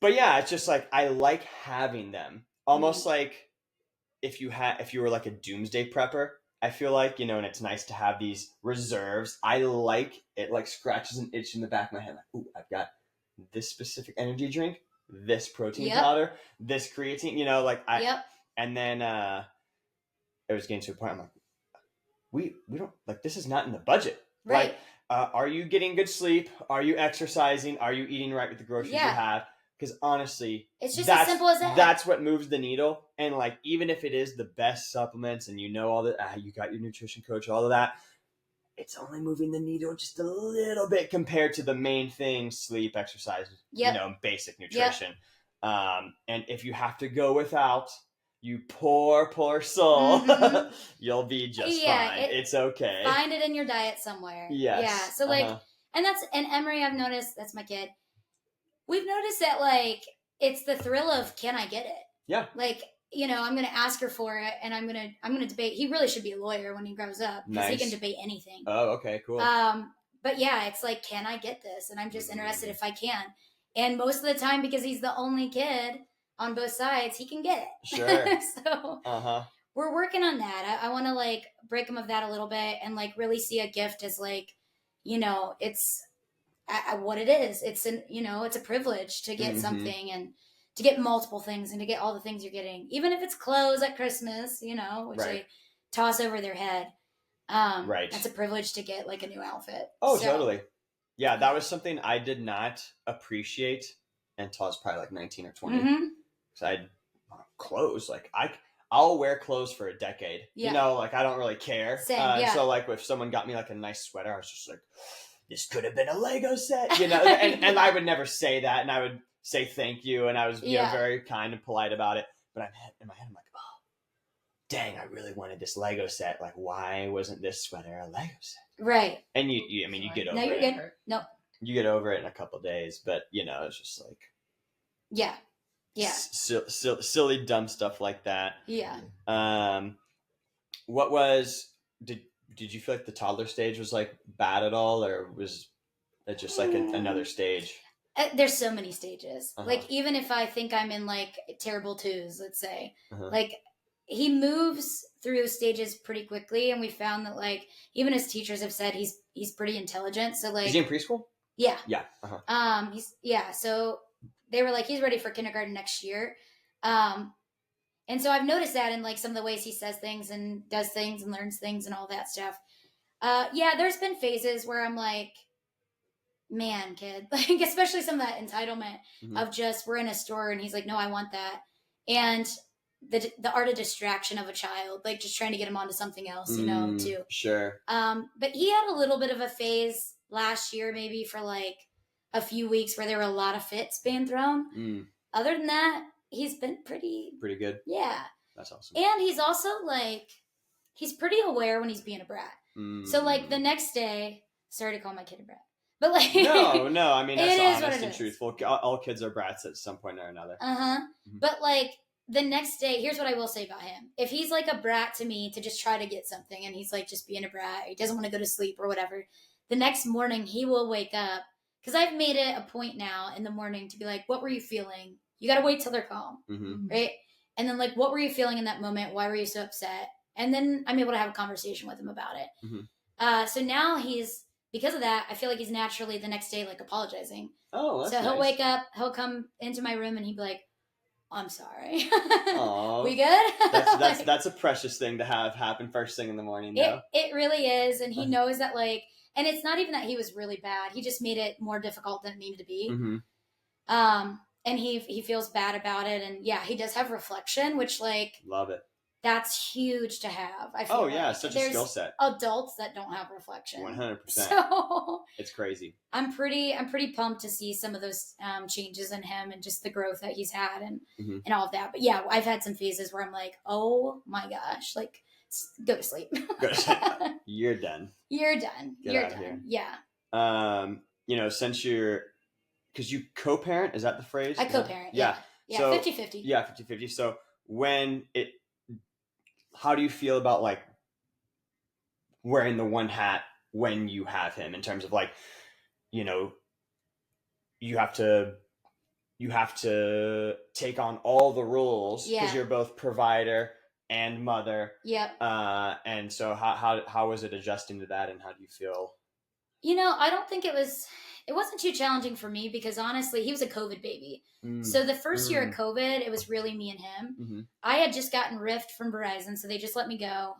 But yeah, it's just like I like having them. Almost like if you were like a doomsday prepper, I feel like, and it's nice to have these reserves. I like it, like scratches an itch in the back of my head. Like, ooh, I've got this specific energy drink, this protein powder, this creatine, and then it was getting to a point I'm like, we don't, like, this is not in the budget. Right. Like, are you getting good sleep? Are you exercising? Are you eating right with the groceries you have? Because honestly, it's just as simple as that. That's what moves the needle. And like, even if it is the best supplements and all that, you got your nutrition coach, all of that, it's only moving the needle just a little bit compared to the main things: sleep, exercise, basic nutrition. And if you have to go without, you poor soul, you'll be just fine. It's okay. Find it in your diet somewhere. Yes. Yeah. So like, and Emery, I've noticed, that's my kid. We've noticed that, like, it's the thrill of, can I get it? Yeah. Like, I'm going to ask her for it, and I'm going to debate. He really should be a lawyer when he grows up, because he can debate anything. Oh, okay, cool. But yeah, it's like, can I get this? And I'm just interested if I can. And most of the time, because he's the only kid on both sides, he can get it. Sure. So we're working on that. I want to, like, break him of that a little bit and, like, really see a gift as, like, it's what it is. It's it's a privilege to get something, and to get multiple things, and to get all the things you're getting, even if it's clothes at Christmas, which they toss over their head. Right. That's a privilege to get, like, a new outfit. Oh, totally. Yeah, that was something I did not appreciate until I was probably like 19 or 20. Because I clothes, like I'll wear clothes for a decade. Yeah. Like, I don't really care. Same, So like, if someone got me like a nice sweater, I was just like, this could have been a Lego set, and I would never say that, and I would say thank you, and I was very kind and polite about it. But in my head, I'm like, oh, dang, I really wanted this Lego set. Like, why wasn't this sweater a Lego set? Right. And you get over it. No, you're good. No. You get over it in a couple of days, but it's just like, yeah, silly dumb stuff like that. Yeah. What was did you feel like the toddler stage was like bad at all, or was it just like another stage? There's so many stages. Like, even if I think I'm in, like, terrible twos, let's say, like, he moves through stages pretty quickly, and we found that, like, even his teachers have said he's pretty intelligent. So, like, is he in preschool? Yeah. Yeah. So they were like, he's ready for kindergarten next year. And so I've noticed that in, like, some of the ways he says things and does things and learns things and all that stuff. There's been phases where I'm like, man, kid, like, especially some of that entitlement of just, we're in a store and he's like, no, I want that. And the art of distraction of a child, like, just trying to get him onto something else, too. Sure. But he had a little bit of a phase last year, maybe for like a few weeks, where there were a lot of fits being thrown. Other than that, he's been pretty good. Yeah. That's awesome. And he's also, like, he's pretty aware when he's being a brat. So, like, the next day, sorry to call my kid a brat, but, like, no, I mean, that's honest and is. truthful. All kids are brats at some point or another. But, like, the next day, here's what I will say about him. If he's, like, a brat to me to just try to get something, and he's, like, just being a brat, he doesn't want to go to sleep or whatever, the next morning he will wake up, because I've made it a point now in the morning to be like, what were you feeling? You got to wait till they're calm, right? And then, like, what were you feeling in that moment? Why were you so upset? And then I'm able to have a conversation with him about it. So now because of that, I feel like he's naturally the next day, like, apologizing. Oh, that's so he'll nice. wake up, he'll come into my room, and he'd be like, I'm sorry. Aww. We good? That's a precious thing to have happen first thing in the morning, though. It really is. And he knows that, like, and it's not even that he was really bad. He just made it more difficult than it needed to be. And he feels bad about it. And yeah, he does have reflection, which, like, love it. That's huge to have. I feel like such a skill set. Adults that don't have reflection. 100%. So it's crazy. I'm pretty pumped to see some of those changes in him and just the growth that he's had and all of that. But yeah, I've had some phases where I'm like, oh my gosh, like, go to sleep. Go to sleep. You're done. You're done. Get You're out of done. here. Yeah. since because you co-parent, is that the phrase? I co-parent. Yeah. Yeah. So 50-50. Yeah, 50-50. So how do you feel about like wearing the one hat when you have him, in terms of like, you have to take on all the rules because you're both provider and mother. Yep. And so how was it adjusting to that, and how do you feel? I don't think it wasn't too challenging for me, because honestly, he was a COVID baby. So the first year of COVID, it was really me and him. Mm-hmm. I had just gotten riffed from Verizon, so they just let me go.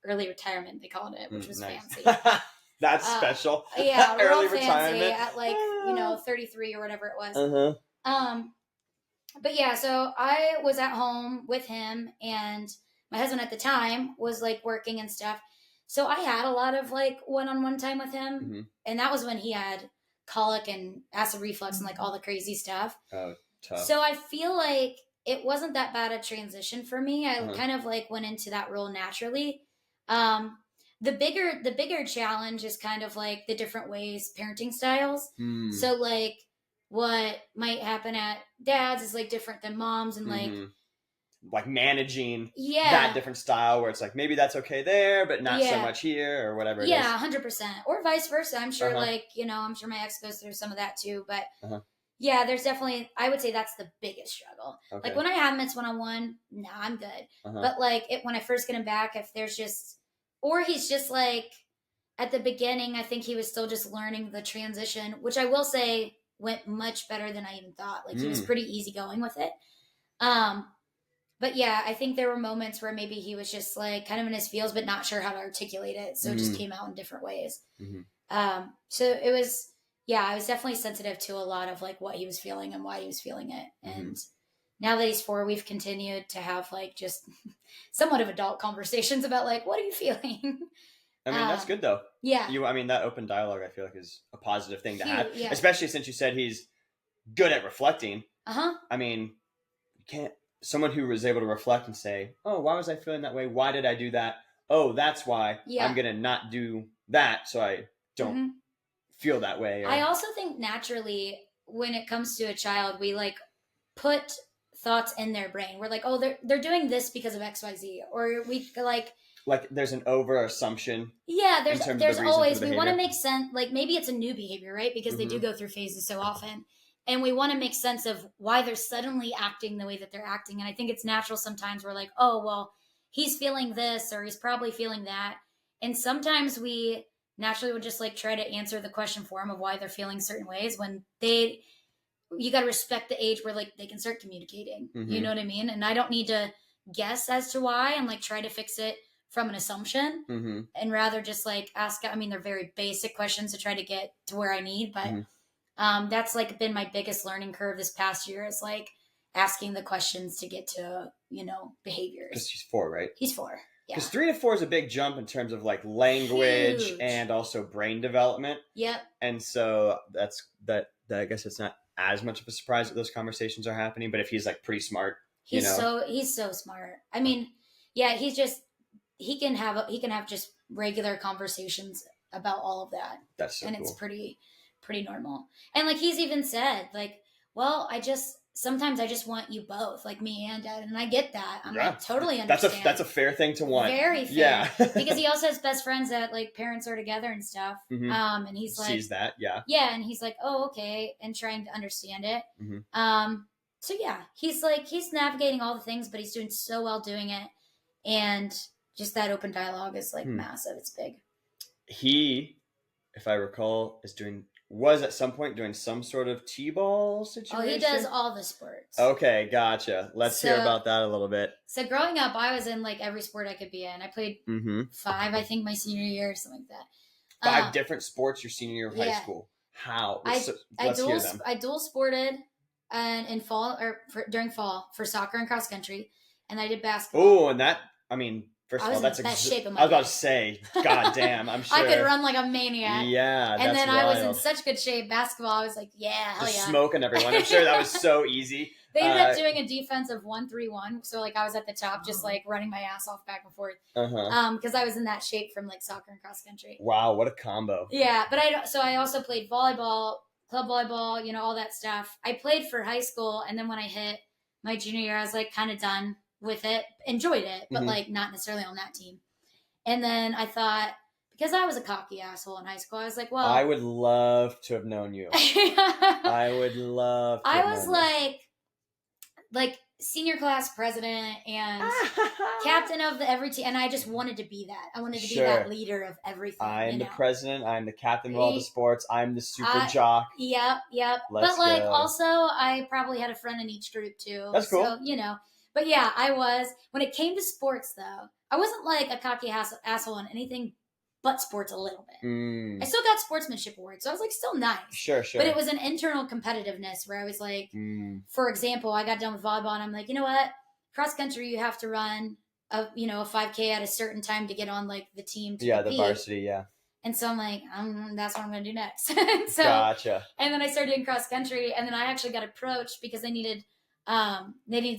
Early retirement, they called it, which was nice. fancy. That's special. Yeah, early real fancy retirement at like 33 or whatever it was. Uh-huh. But yeah, so I was at home with him, and my husband at the time was like working and stuff. So I had a lot of like one-on-one time with him. Mm-hmm. And that was when he had colic and acid reflux and like all the crazy stuff. Oh, tough. So I feel like it wasn't that bad a transition for me. I kind of like went into that role naturally. The bigger challenge is kind of like the different ways, parenting styles. So like what might happen at dad's is like different than mom's, and like managing that different style where it's like maybe that's okay there, but not so much here, or whatever it is. 100%. Or vice versa. I'm sure I'm sure my ex goes through some of that too. But yeah, there's definitely, I would say that's the biggest struggle. Okay. Like when I have him, it's one-on-one, I'm good. But like when I first get him back, if there's or he's just like, at the beginning, I think he was still just learning the transition, which I will say went much better than I even thought. Like he was pretty easygoing with it. But yeah, I think there were moments where maybe he was just like kind of in his feels, but not sure how to articulate it. So it just came out in different ways. So it was, I was definitely sensitive to a lot of like what he was feeling and why he was feeling it. And now that he's 4, we've continued to have like just somewhat of adult conversations about like, what are you feeling? I mean, that's good though. Yeah. That open dialogue, I feel like, is a positive thing to have, yeah. especially since you said he's good at reflecting. I mean, someone who was able to reflect and say, oh, why was I feeling that way? Why did I do that? Oh, that's why I'm going to not do that, so I don't feel that way. I also think naturally when it comes to a child, we like put thoughts in their brain. We're like, oh, they're doing this because of XYZ. Or we like there's an over assumption. Yeah, there's always, we want to make sense. Like maybe it's a new behavior, right? Because they do go through phases so often. And we want to make sense of why they're suddenly acting the way that they're acting. And I think it's natural sometimes we're like, oh, well, he's feeling this or he's probably feeling that. And sometimes we naturally would just like try to answer the question for them of why they're feeling certain ways when you got to respect the age where like they can start communicating. You know what I mean? And I don't need to guess as to why and like try to fix it from an assumption and rather just like ask. I mean, they're very basic questions to try to get to where I need, but that's like been my biggest learning curve this past year is like asking the questions to get to, behaviors. Because he's 4, right? He's 4. Yeah. Because 3 to 4 is a big jump in terms of like language and also brain development. Yep. And so I guess it's not as much of a surprise that those conversations are happening, but if he's like pretty smart, he's so smart. I mean, yeah, he can have just regular conversations about all of that. That's so cool. It's pretty normal. And like he's even said like, well, sometimes I just want you both, like me and dad. And I get that. I'm like, totally understand. That's a fair thing to want. Very fair. Yeah. Because he also has best friends that like parents are together and stuff. And he's like, sees that. Yeah. Yeah. And he's like, oh, okay. And trying to understand it. So yeah, he's navigating all the things, but he's doing so well doing it. And just that open dialogue is like massive. It's big. He, if I recall, was at some point doing some sort of t-ball situation. Oh, he does all the sports. Okay, gotcha. Let's hear about that a little bit. So growing up, I was in like every sport I could be in. I played 5, I think, my senior year or something like that. 5 different sports your senior year of high school. How? I dual sported in fall during fall for soccer and cross country, and I did basketball. Oh, and that, I mean, first of all, that's shape of my I was about to say, God damn, I'm sure. I could run like a maniac. Yeah, and then wild. I was in such good shape. Basketball, I was like, yeah, hell just yeah. Smoking everyone. I'm sure that was so easy. They ended up doing a defense of 1-3-1. So like I was at the top, just like running my ass off back and forth. Because I was in that shape from like soccer and cross country. Wow, what a combo. Yeah, but I also played volleyball, club volleyball, all that stuff. I played for high school, and then when I hit my junior year, I was like kind of done with it. Enjoyed it, but like not necessarily on that team. And then I thought, because I was a cocky asshole in high school, I was like, well, I would love to have known you. I would love to have I was known like senior class president and captain of every team, and I just wanted to be that. I wanted to be that leader of everything. I'm the president. I'm the captain of all the sports. I'm the super jock. Yep. Let's but like go. Also, I probably had a friend in each group too. That's cool. So, but yeah, I was. When it came to sports, though, I wasn't like a cocky asshole on anything but sports a little bit. I still got sportsmanship awards, so I was like still nice. Sure. But it was an internal competitiveness where I was like, for example, I got done with volleyball and I'm like, you know what? Cross country, you have to run a 5K at a certain time to get on like the team to compete. The varsity, yeah. And so I'm like, that's what I'm going to do next. So, gotcha. And then I started doing cross country, and then I actually got approached because they needed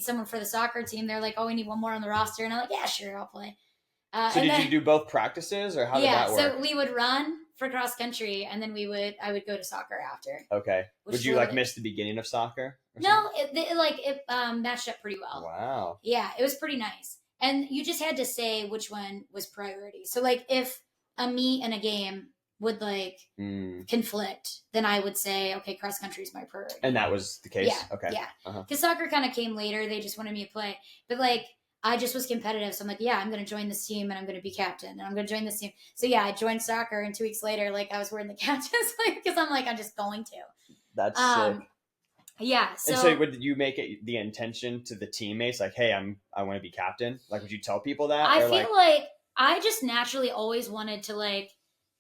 someone for the soccer team. They're like, oh, we need one more on the roster. And I'm like, yeah, sure, I'll play. So did you do both practices, or how did that work? Yeah, so we would run for cross country, and then I would go to soccer after. Okay. Would you miss the beginning of soccer? No, it matched up pretty well. Wow. Yeah, it was pretty nice. And you just had to say which one was priority. So like if a meet and a game would like conflict, then I would say, okay, cross country is my priority. And that was the case? Yeah. Okay. Yeah. Because soccer kind of came later. They just wanted me to play. But like, I just was competitive. So I'm like, yeah, I'm going to join this team and I'm going to be captain and I'm going to join this team. So yeah, I joined soccer, and 2 weeks later, like I was wearing the captain's because I'm like, I'm just going to. That's sick. Yeah. And so would you make it the intention to the teammates, like, hey, I want to be captain? Like, would you tell people that? I feel like I just naturally always wanted to like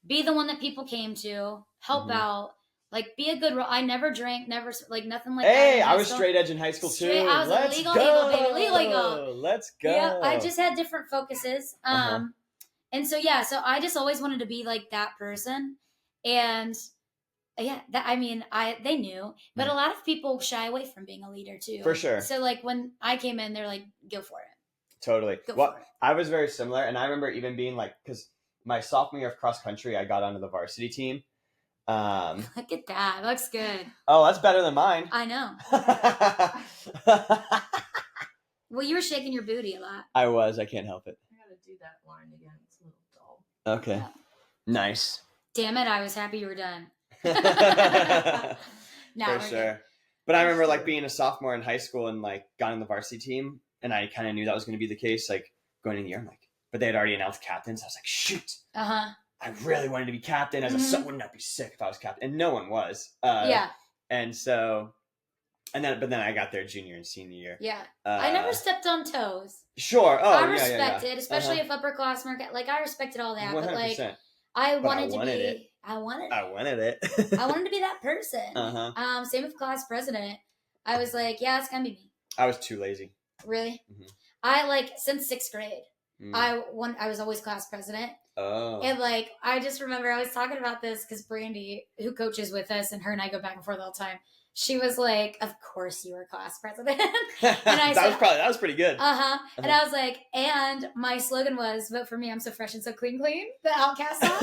be the one that people came to, help out, like be a good role. I never drank, never like nothing like that. Hey, I was straight edge in high school too. I was a legal eagle, baby, legal eagle. Let's go. Yeah, I just had different focuses. And so yeah, so I just always wanted to be like that person, and yeah, they knew, but a lot of people shy away from being a leader too. For sure. So like when I came in, they're like, go for it. Totally. Well, I was very similar, and I remember even being like, because my sophomore year of cross country, I got onto the varsity team. Look at that. Looks good. Oh, that's better than mine. I know. Well, you were shaking your booty a lot. I was. I can't help it. I gotta do that line again. It's a little dull. Okay. Yeah. Nice. Damn it. I was happy you were done. For sure. Good. But I remember like being a sophomore in high school and like got on the varsity team, and I kind of knew that was going to be the case. Like going in the year, I'm like, but they had already announced captains. I was like, shoot. I really wanted to be captain. As a son, wouldn't that be sick if I was captain? And no one was. And so, but then I got there junior and senior year. Yeah. I never stepped on toes. Sure. Oh, I respect it, especially if upperclassmen. Like I respected all that, 100%. But like I wanted it. I wanted it. I wanted to be that person. Same with class president. I was like, yeah, it's gonna be me. I was too lazy. Really? I like since 6th grade. I was always class president. Oh. And like I just remember I was talking about this because Brandy, who coaches with us, and her and I go back and forth all the time. She was like, "Of course you were class president." And I said, that was pretty good. And I was like, and my slogan was, "Vote for me, I'm so fresh and so clean, the Outcast song."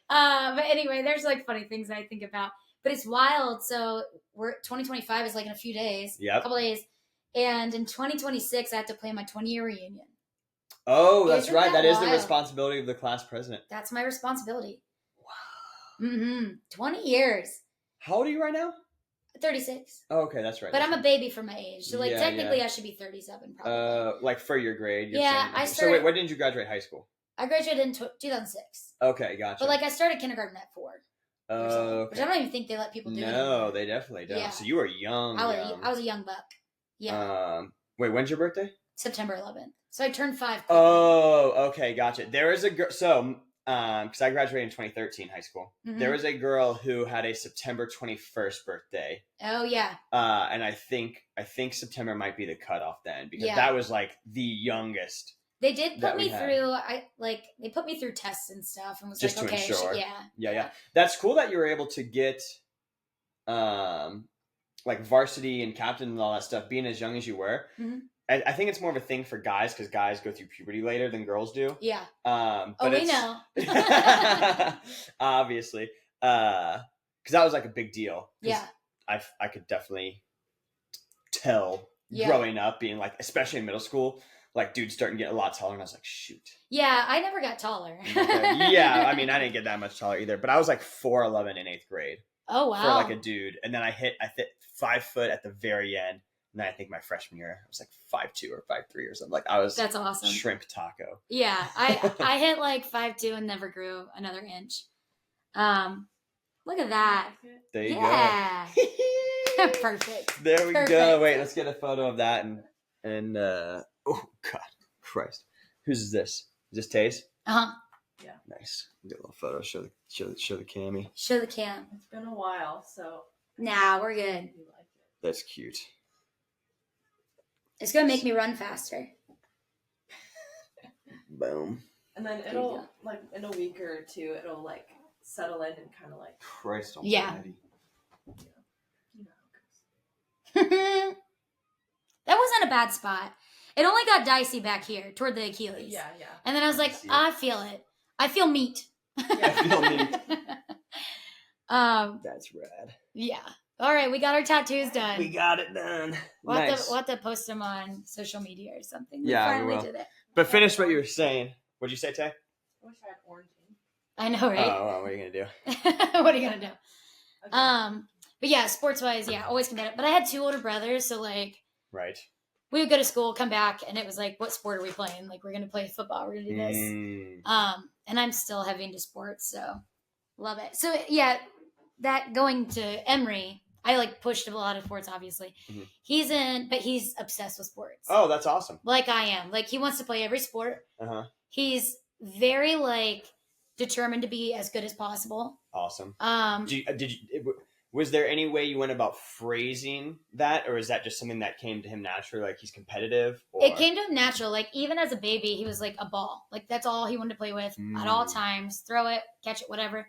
But anyway, there's like funny things that I think about. But it's wild. So 2025 is like in a few days, a couple days. And in 2026, I have to plan my 20-year reunion. Oh, that's right. That is the responsibility of the class president. That's my responsibility. Wow. 20 years. How old are you right now? 36. Oh, okay. That's right. But I'm a baby for my age. So, like, technically, I should be 37 probably. Like, for your grade? You're saying. I started... So, wait, when did you graduate high school? I graduated in 2006. Okay, gotcha. But, like, I started kindergarten at 4. Okay. Which I don't even think they let people do it. No, they definitely don't. Yeah. So, you were young. I was a young buck. Yeah. Wait, when's your birthday? September 11th. So I turned 5. Oh, okay, gotcha. There is a girl. So, because I graduated in 2013 high school, there was a girl who had a September 21st birthday. Oh yeah. And I think September might be the cutoff then, because that was like the youngest. They did put me through. They put me through tests and stuff, and was just like, okay, yeah. That's cool that you were able to get. like varsity and captain and all that stuff, being as young as you were, I think it's more of a thing for guys because guys go through puberty later than girls do. Yeah. But we know. Obviously. Because that was like a big deal. Yeah. I could definitely tell growing up, being like, especially in middle school, like dudes starting to get a lot taller, and I was like, shoot. Yeah, I never got taller. Yeah, I mean, I didn't get that much taller either, but I was like 4'11" in 8th grade. Oh wow. For like a dude, and then I hit 5 foot at the very end. And then I think my freshman year, I was like 5'2" or 5'3" or something. Like I was. That's awesome. Shrimp taco. Yeah, I hit like 5'2" and never grew another inch. Look at that. There you go. Perfect. There we go. Wait, let's get a photo of that and oh God, Christ, whose is this? Is this Tay's? Yeah. Nice. Get a little photo. Show the cami. Show the cam. It's been a while, so. Nah, we're good. That's cute. It's gonna make me run faster. Boom. And then it'll like in a week or two, it'll like settle in and kind of like. Christ almighty. Yeah. You know how it goes. That wasn't a bad spot. It only got dicey back here toward the Achilles. Yeah. And then I was like, I feel it. I feel meat. I feel meat. That's rad. Yeah. All right, we got our tattoos done. We got it done. We'll Nice. have to post them on social media or something. Yeah, we finally will. did it. But finish what you were saying. What'd you say, Tay? I wish I had orange ink. I know, right? Oh, well, what are you gonna do? What are you gonna do? Okay. But yeah, sports wise, yeah, always competitive. But I had 2 older brothers, so like, Right. we would go to school, come back, and it was like, what sport are we playing? Like, we're gonna play football. We're gonna do this. And I'm still heavy into sports, so love it. So yeah, that going to Emory, I like pushed a lot of sports. Obviously, but he's obsessed with sports. Oh, that's awesome. Like I am. Like he wants to play every sport. He's very like determined to be as good as possible. Awesome. Was there any way you went about phrasing that, or is that just something that came to him naturally? Like he's competitive? Or? It came to him natural. Like even as a baby, he was like a ball. Like that's all he wanted to play with at all times. Throw it, catch it, whatever.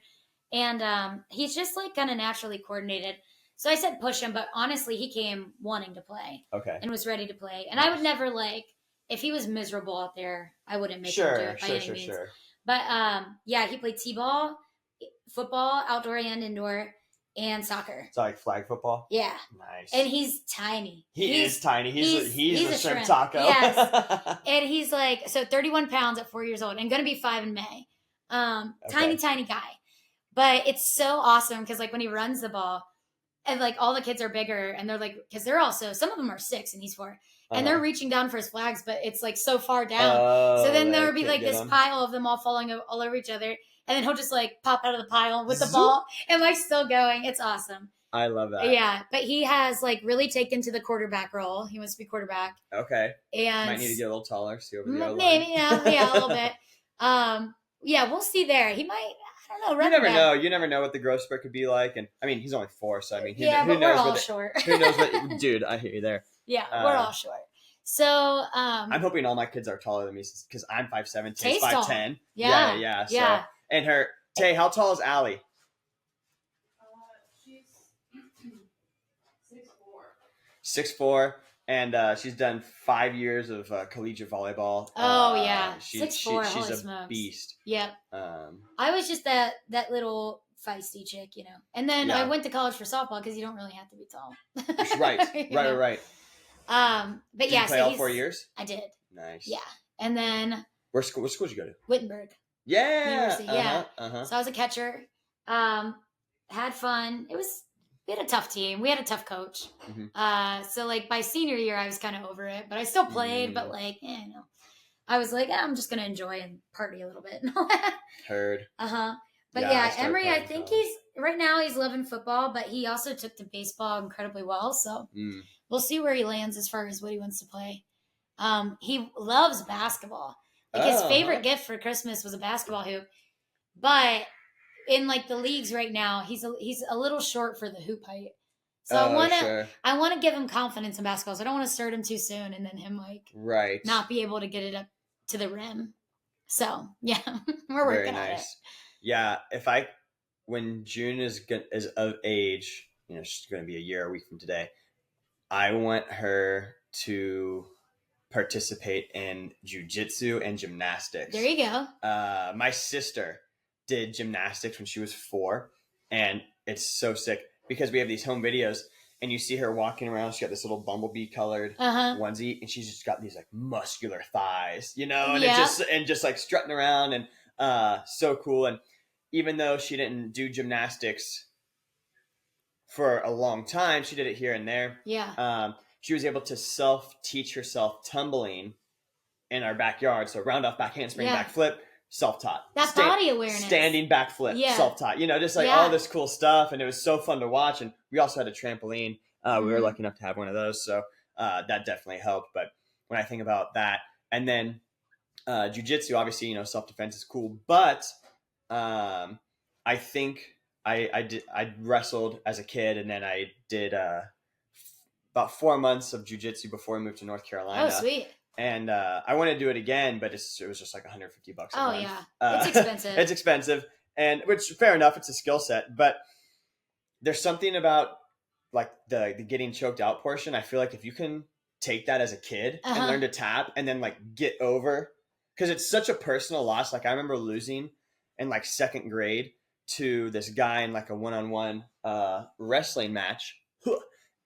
And he's just like kind of naturally coordinated. So I said push him, but honestly, he came wanting to play. Okay. And was ready to play. And I would never like, if he was miserable out there, I wouldn't make him do it by any means. Sure. But yeah, he played t-ball, football, outdoor and indoor, and soccer. So like flag football? Yeah. Nice. And he's tiny. He is tiny. He's a shrimp taco. Yes. And he's like, so 31 pounds at 4 years old and going to be 5 in May. Tiny guy. But it's so awesome because like when he runs the ball and like all the kids are bigger and they're like, because they're also, some of them are 6 and he's 4. And they're reaching down for his flags, but it's like so far down. So then there would be like this pile of them all falling all over each other. And then he'll just like pop out of the pile with the ball and like still going. It's awesome. I love that. Yeah. But he has like really taken to the quarterback role. He wants to be quarterback. Okay. And might need to get a little taller. See over the other maybe, line. yeah, a little bit. Yeah, we'll see there. He might, I don't know. You never know. You never know what the growth spurt could be like. And I mean, he's only 4, so I mean, who but knows we're all short. Who knows what? Dude, I hear you there. Yeah, we're all short. So I'm hoping all my kids are taller than me because I'm 5'7", Tay's 5'10". Yeah. So, and Tay, how tall is Allie? She's 6'4". 6'4", and she's done 5 years of collegiate volleyball. Oh yeah, 6'4". She's holy a smokes. beast. Yep. I was just that little feisty chick, you know. And then I went to college for softball because you don't really have to be tall. Right. But did you play all 4 years? I did. Nice. Yeah, and then what school did you go to? Wittenberg. Yeah. University, yeah. So I was a catcher. Had fun. We had a tough team. We had a tough coach. So like by senior year, I was kind of over it, but I still played. But like, I was like, I'm just gonna enjoy and party a little bit. Heard. But yeah, Emory, I think right now he's loving football, but he also took to baseball incredibly well. So we'll see where he lands as far as what he wants to play. He loves basketball. Like his favorite gift for Christmas was a basketball hoop, but in like the leagues right now, he's a little short for the hoop height. So I want to give him confidence in basketball. So I don't want to start him too soon and then him like not be able to get it up to the rim. So yeah, we're working on it. Yeah, when June is of age, she's going to be a year, a week from today. I want her to participate in jujitsu and gymnastics. There you go. My sister did gymnastics when she was 4, and it's so sick because we have these home videos, and you see her walking around. She got this little bumblebee colored onesie, and she's just got these like muscular thighs, and it just like strutting around, and so cool. And even though she didn't do gymnastics for a long time, she did it here and there. Yeah. She was able to self-teach herself tumbling in our backyard. So round off, back handspring, back flip, self-taught. That body awareness. Standing back flip, self-taught. Just like all this cool stuff. And it was so fun to watch. And we also had a trampoline. We were lucky enough to have one of those. So that definitely helped. But when I think about that, and then jiu-jitsu, obviously, self-defense is cool. But I think I wrestled as a kid, and then I did about 4 months of jiu-jitsu before I moved to North Carolina. Oh, sweet. And I want to do it again, but it was just like $150 a month. Oh, yeah. It's expensive. It's expensive. And which, fair enough, it's a skill set. But there's something about like the getting choked out portion. I feel like if you can take that as a kid and learn to tap and then like get over, because it's such a personal loss. Like I remember losing in like 2nd grade to this guy in like a one-on-one wrestling match.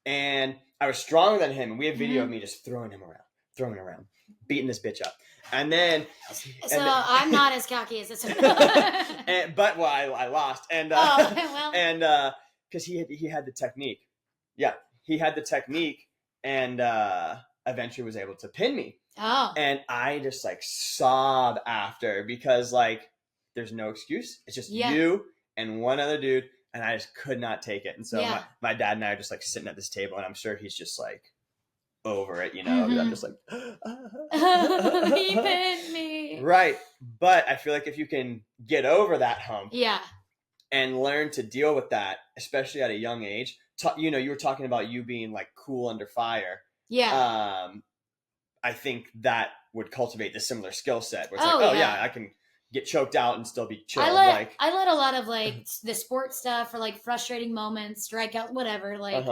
And I was stronger than him. And we have video of me just throwing him around, beating this bitch up. And then... So I'm not as cocky as this one. But I lost. And because he had the technique. Yeah, he had the technique and eventually was able to pin me. Oh. And I just like sob after because like there's no excuse. It's just you and one other dude. And I just could not take it. And so my dad and I are just like sitting at this table, and I'm sure he's just like over it, I'm just like, he pinned me. Right. But I feel like if you can get over that hump and learn to deal with that, especially at a young age, you were talking about you being like cool under fire. Yeah. I think that would cultivate the similar skill set where it's I can get choked out and still be chill. I let a lot of like the sports stuff or like frustrating moments, strikeout, whatever. Like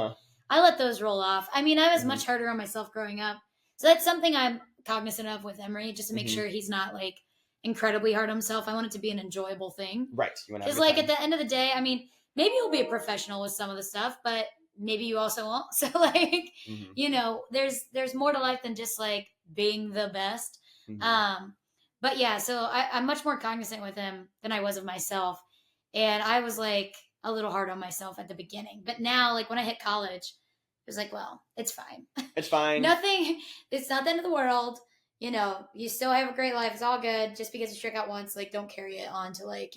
I let those roll off. I mean, I was much harder on myself growing up. So that's something I'm cognizant of with Emery, just to make sure he's not like incredibly hard on himself. I want it to be an enjoyable thing. Right. Because like at the end of the day, I mean, maybe you'll be a professional with some of the stuff, but maybe you also won't. So like, there's more to life than just like being the best. But yeah, so I'm much more cognizant with him than I was of myself. And I was like a little hard on myself at the beginning. But now, like when I hit college, it was like, well, it's fine. It's fine. It's not the end of the world. You still have a great life. It's all good. Just because you struck out once, like don't carry it on to like,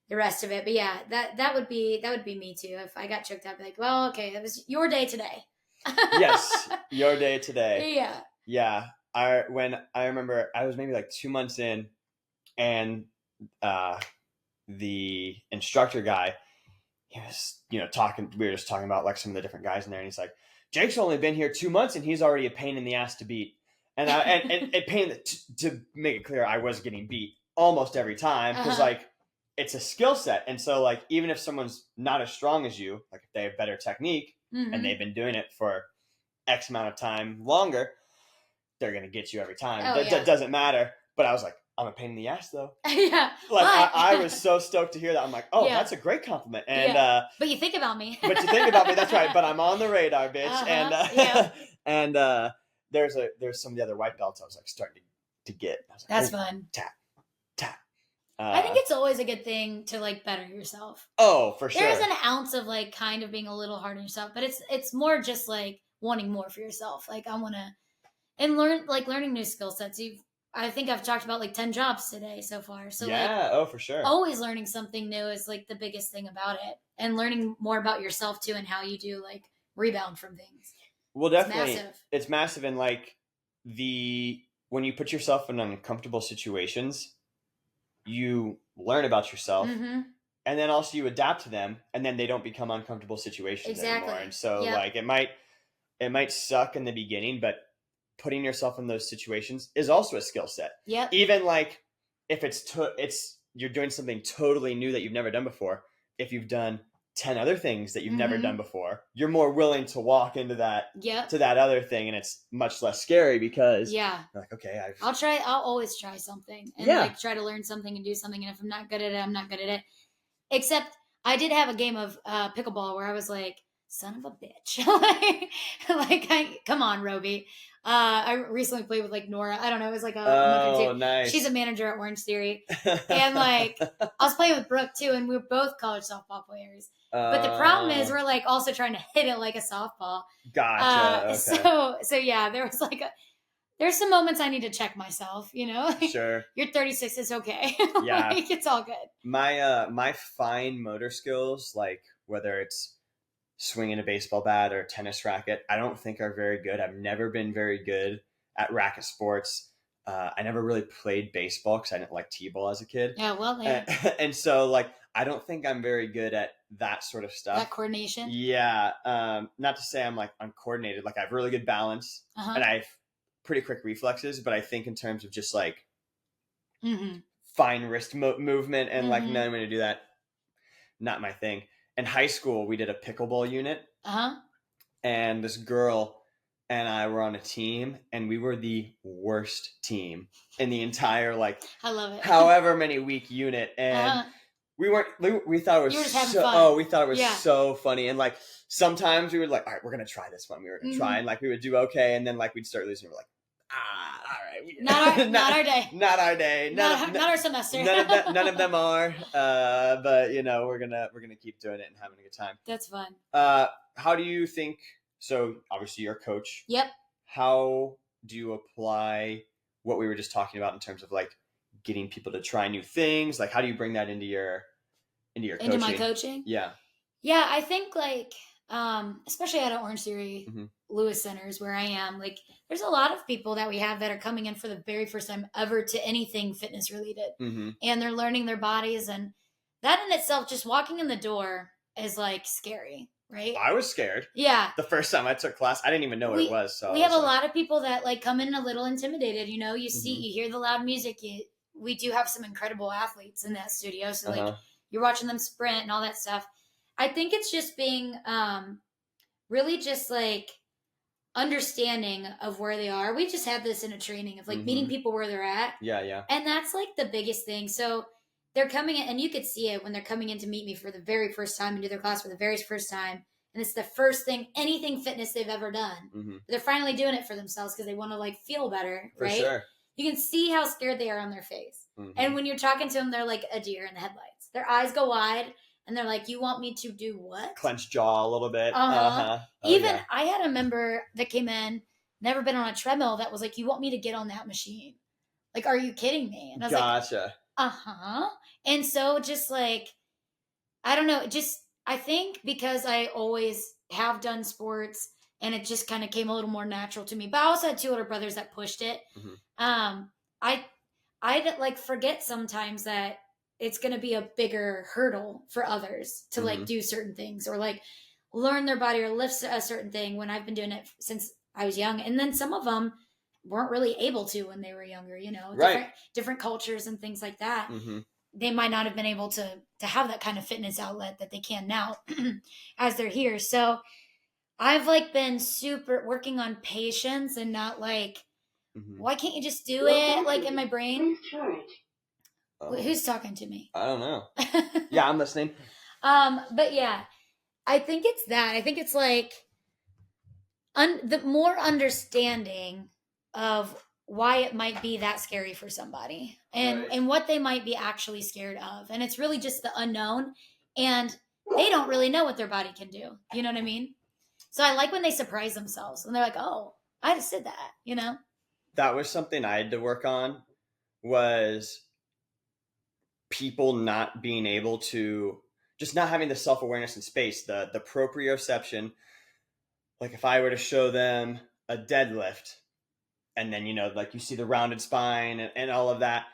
the rest of it. But yeah, that would be me too. If I got choked out, I'd be like, well, okay, it was your day today. Yes, your day today. Yeah. Yeah. When I remember I was maybe like 2 months in, and the instructor guy, he was, talking, we were just talking about like some of the different guys in there, and he's like, Jake's only been here 2 months and he's already a pain in the ass to beat. And to make it clear, I was getting beat almost every time because like it's a skill set. And so like, even if someone's not as strong as you, like if they have better technique and they've been doing it for X amount of time longer, they're going to get you every time. That doesn't matter. But I was like, I'm a pain in the ass though. Yeah. Like I was so stoked to hear that. I'm like, oh, that's a great compliment. And but you think about me. But you think about me, that's right. But I'm on the radar, bitch. And there's some of the other white belts I was like starting to get. I was like, that's fun. Tap. I think it's always a good thing to like better yourself. Oh, for sure. There's an ounce of like kind of being a little hard on yourself, but it's more just like wanting more for yourself. Like I want to, and learning new skill sets. I think I've talked about like 10 jobs today so far. So for sure. Always learning something new is like the biggest thing about it, and learning more about yourself too, and how you do like rebound from things. Well, definitely, it's massive. And like when you put yourself in uncomfortable situations, you learn about yourself, and then also you adapt to them, and then they don't become uncomfortable situations anymore. And so like it might suck in the beginning, but putting yourself in those situations is also a skill set. Yeah. Even like if you're doing something totally new that you've never done before. If you've done 10 other things that you've never Mhm. done before, you're more willing to walk into that Yep. to that other thing, and it's much less scary because Yeah. you're like, okay, I'll always try something and Yeah. like try to learn something and do something. And if I'm not good at it, I'm not good at it. Except I did have a game of pickleball where I was like, son of a bitch. Come on, Roby. I recently played with like Nora. I don't know. It was like a month or two. nice. She's a manager at OrangeTheory. And like, I was playing with Brooke too, and we were both college softball players. But the problem is we're like also trying to hit it like a softball. Gotcha. Okay. So yeah, there was like there's some moments I need to check myself, you know? Sure. You're 36, it's okay. Yeah. Like, it's all good. My fine motor skills, like whether it's swinging a baseball bat or a tennis racket, I don't think are very good. I've never been very good at racket sports. I never really played baseball because I didn't like t-ball as a kid. Yeah, well, there. And so like I don't think I'm very good at that sort of stuff. That coordination. Yeah. Not to say I'm like uncoordinated. Like I have really good balance and I have pretty quick reflexes, but I think in terms of just like fine wrist movement and like knowing when to do that, not my thing. In high school, we did a pickleball unit, and this girl and I were on a team, and we were the worst team in the entire like I love it. however many week unit, and we thought it was You were just having so fun. we thought it was so funny, and like sometimes we would like, all right, we're gonna try this one. We were gonna try, and like we would do okay, and then like we'd start losing. We're like, all right, not our day. Not our day. Not our semester. None of them are. But you know, we're gonna keep doing it and having a good time. That's fun. How do you think? So obviously you're a coach. Yep. How do you apply what we were just talking about in terms of like getting people to try new things? Like, how do you bring that into your coaching? Into my coaching? Yeah. Yeah, I think like especially at OrangeTheory Lewis Centers where I am, like there's a lot of people that we have that are coming in for the very first time ever to anything fitness related. And they're learning their bodies, and that in itself, just walking in the door is like scary, right? I was scared. Yeah. The first time I took class, I didn't even know what it was. So we have a lot of people that like come in a little intimidated, you know, you hear the loud music. We do have some incredible athletes in that studio. So like you're watching them sprint and all that stuff. I think it's just being really just like understanding of where they are. We just had this in a training of like meeting people where they're at. Yeah. And that's like the biggest thing. So they're coming in, and you could see it when they're coming in to meet me for the very first time and do their class for the very first time. And it's the first thing, anything fitness they've ever done. They're finally doing it for themselves because they want to like feel better, right? For sure. You can see how scared they are on their face. And when you're talking to them, they're like a deer in the headlights. Their eyes go wide. And they're like, you want me to do what? Clenched jaw a little bit. Even I had a member that came in, never been on a treadmill, that was like, you want me to get on that machine? Like, are you kidding me? And I was Gotcha. like, And so just like, I don't know, I think because I always have done sports and it just kind of came a little more natural to me. But I also had two older brothers that pushed it. I like forget sometimes that it's going to be a bigger hurdle for others to like do certain things or like learn their body or lift a certain thing when I've been doing it since I was young. And then some of them weren't really able to when they were younger, you know, different cultures and things like that. They might not have been able to have that kind of fitness outlet that they can now as they're here. So I've like been super working on patience and not like, why can't you just do it? Like in my brain. Who's talking to me? I don't know. Yeah, I'm listening. But yeah, I think it's that. I think it's like the more understanding of why it might be that scary for somebody and what they might be actually scared of. And it's really just the unknown, and they don't really know what their body can do. You know what I mean? So I like when they surprise themselves and they're like, oh, I just did that, you know? That was something I had to work on, was people not being able to, just not having the self-awareness in space, the proprioception. Like if I were to show them a deadlift and then, you know, like you see the rounded spine and all of that.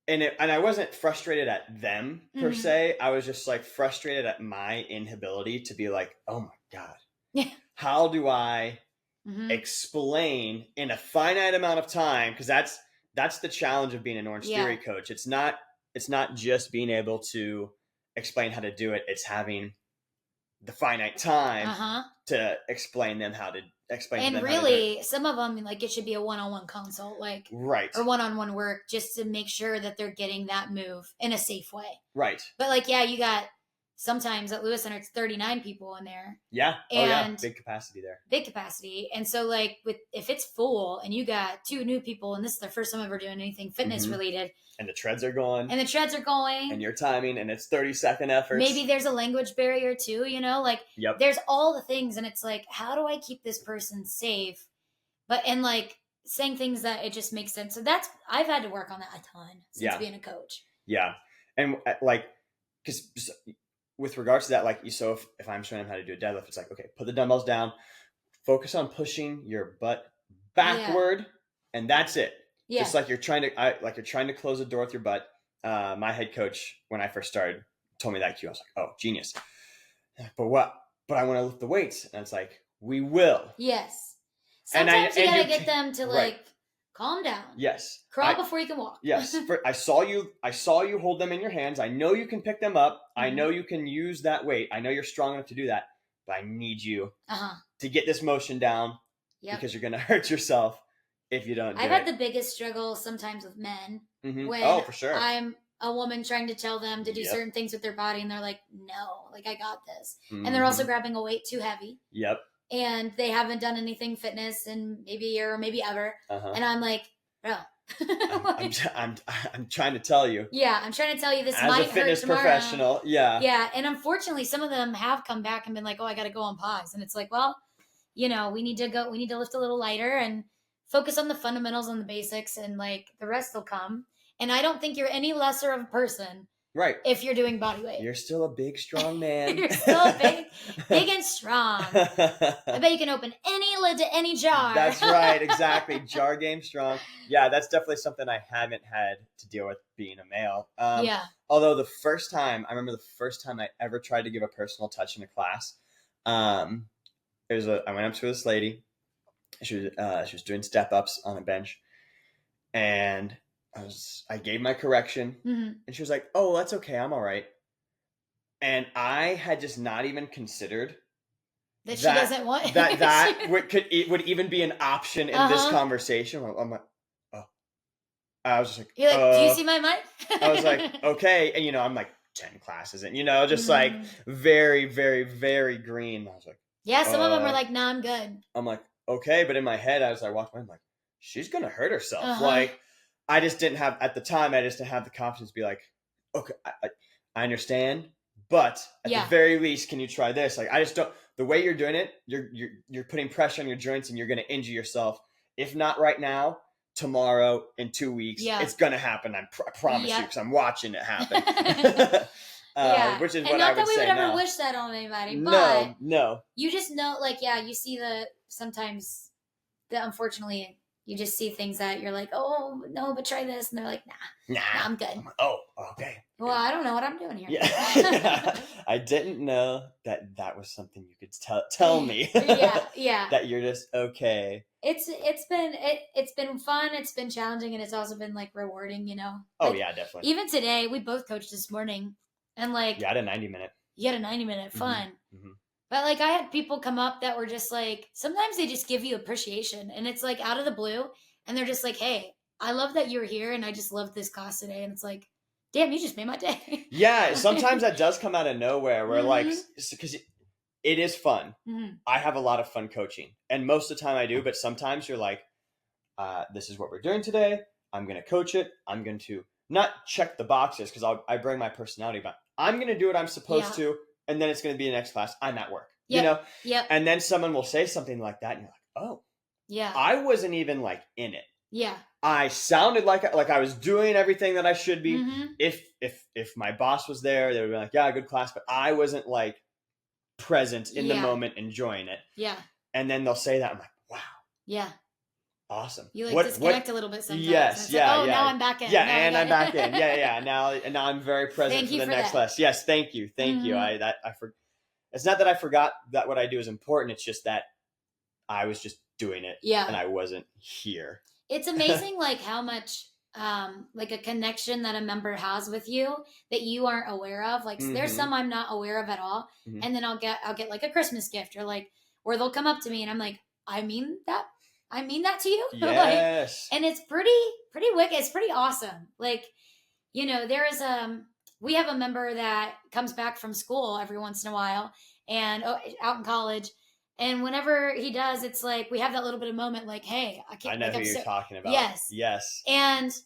And I wasn't frustrated at them per se. I was just like frustrated at my inability to be like, oh my God, how do I explain in a finite amount of time? Because that's the challenge of being an OrangeTheory coach. It's not just being able to explain how to do it. It's having the finite time to explain them how to explain and to them really some of them, like, it should be a one-on-one consult, like, right, or one-on-one work, just to make sure that they're getting that move in a safe way. Right. But like, yeah, you got sometimes at Lewis Center, it's 39 people in there. Yeah. And big capacity there. Big capacity. And so, like, if it's full and you got 2 new people and this is their first time ever doing anything fitness related, and the treads are going, and you're timing, and it's 30-second efforts. Maybe there's a language barrier too, you know, like, there's all the things, and it's like, how do I keep this person safe? And like saying things that it just makes sense. So I've had to work on that a ton since being a coach. Yeah. And like, because with regards to that, like, so if I'm showing them how to do a deadlift, it's like, okay, put the dumbbells down, focus on pushing your butt backward, and that's it. Yeah. Just like you're trying to close a door with your butt. My head coach, when I first started, told me that cue. I was like, oh, genius. But what? But I want to lift the weights. And it's like, we will. Yes. Sometimes you gotta get them to like calm down. Yes. Crawl before you can walk. Yes. I saw you hold them in your hands. I know you can pick them up. I know you can use that weight. I know you're strong enough to do that. But I need you to get this motion down because you're gonna hurt yourself if you don't do I've had the biggest struggle sometimes with men when for sure. I'm a woman trying to tell them to do certain things with their body, and they're like, no, like, I got this. And they're also grabbing a weight too heavy. Yep. And they haven't done anything fitness in maybe a year or maybe ever. And I'm like, bro. I'm trying to tell you. Yeah, I'm trying to tell you this as might a fitness hurt tomorrow. Professional. Yeah. Yeah, and unfortunately, some of them have come back and been like, oh, I got to go on pause. And it's like, well, you know, we need to lift a little lighter and focus on the fundamentals and the basics, and like the rest will come. And I don't think you're any lesser of a person. Right. If you're doing body weight. You're still a big, strong man. You're still big and strong. I bet you can open any lid to any jar. That's right. Exactly. Jar game strong. Yeah, that's definitely something I haven't had to deal with being a male. Although I remember the first time I ever tried to give a personal touch in a class, I went up to this lady. She was doing step ups on a bench, and I gave my correction, and she was like, oh, that's okay. I'm all right. And I had just not even considered that she doesn't want that would even be an option in this conversation. I'm like, oh, I was just like, you're like, do you see my mic? I was like, okay. And, I'm like 10 classes in, just like very, very, very green. I was like, yeah, some of them are like, nah, I'm good. I'm like, okay. But in my head, as I walked by, I'm like, she's going to hurt herself. Like, I just didn't have the confidence to be like, okay, I understand, but at the very least, can you try this? Like, I just don't, the way you're doing it, you're putting pressure on your joints, and you're going to injure yourself. If not right now, tomorrow, in 2 weeks, it's going to happen. I promise you, because I'm watching it happen. Which is what I would say. Not that we would ever wish that on anybody, but no. You just know, like, you see sometimes unfortunately, you just see things that you're like, oh, no, but try this. And they're like, nah, I'm good. Oh, okay. Well, I don't know what I'm doing here. Yeah. I didn't know that was something you could tell me. Yeah. That you're just okay. It's been fun. It's been challenging, and it's also been like rewarding, Oh, like, yeah, definitely. Even today, we both coached this morning, and like, I had a 90-minute. You had a 90-minute fun. But like, I had people come up that were just like, sometimes they just give you appreciation, and it's like out of the blue, and they're just like, hey, I love that you're here, and I just loved this class today. And it's like, damn, you just made my day. Yeah, sometimes that does come out of nowhere, where like, because it is fun. I have a lot of fun coaching, and most of the time I do, but sometimes you're like, this is what we're doing today. I'm going to coach it. I'm going to not check the boxes, because I bring my personality, but I'm going to do what I'm supposed to. And then it's going to be the next class. I'm at work, Yep. And then someone will say something like that, and you're like, oh, yeah, I wasn't even like in it. Yeah, I sounded like I was doing everything that I should be. If my boss was there, they would be like, yeah, good class, but I wasn't like present in the moment, enjoying it. Yeah. And then they'll say that, I'm like, wow. Yeah. Awesome. You like disconnect a little bit sometimes. Yes, like, now I'm back in. Yeah, and I'm back in. Yeah. Now I'm very present for the next class. Yes, thank you. It's not that I forgot that what I do is important. It's just that I was just doing it, and I wasn't here. It's amazing, like how much like a connection that a member has with you that you aren't aware of. Like there's some I'm not aware of at all. And then I'll get like a Christmas gift or they'll come up to me and I'm like, I mean that to you. Yes. And it's pretty wicked. It's pretty awesome. Like, there is we have a member that comes back from school every once in a while and out in college. And whenever he does, it's like we have that little bit of moment like, hey, I can't. I know like, who you're talking about. Yes. Yes. And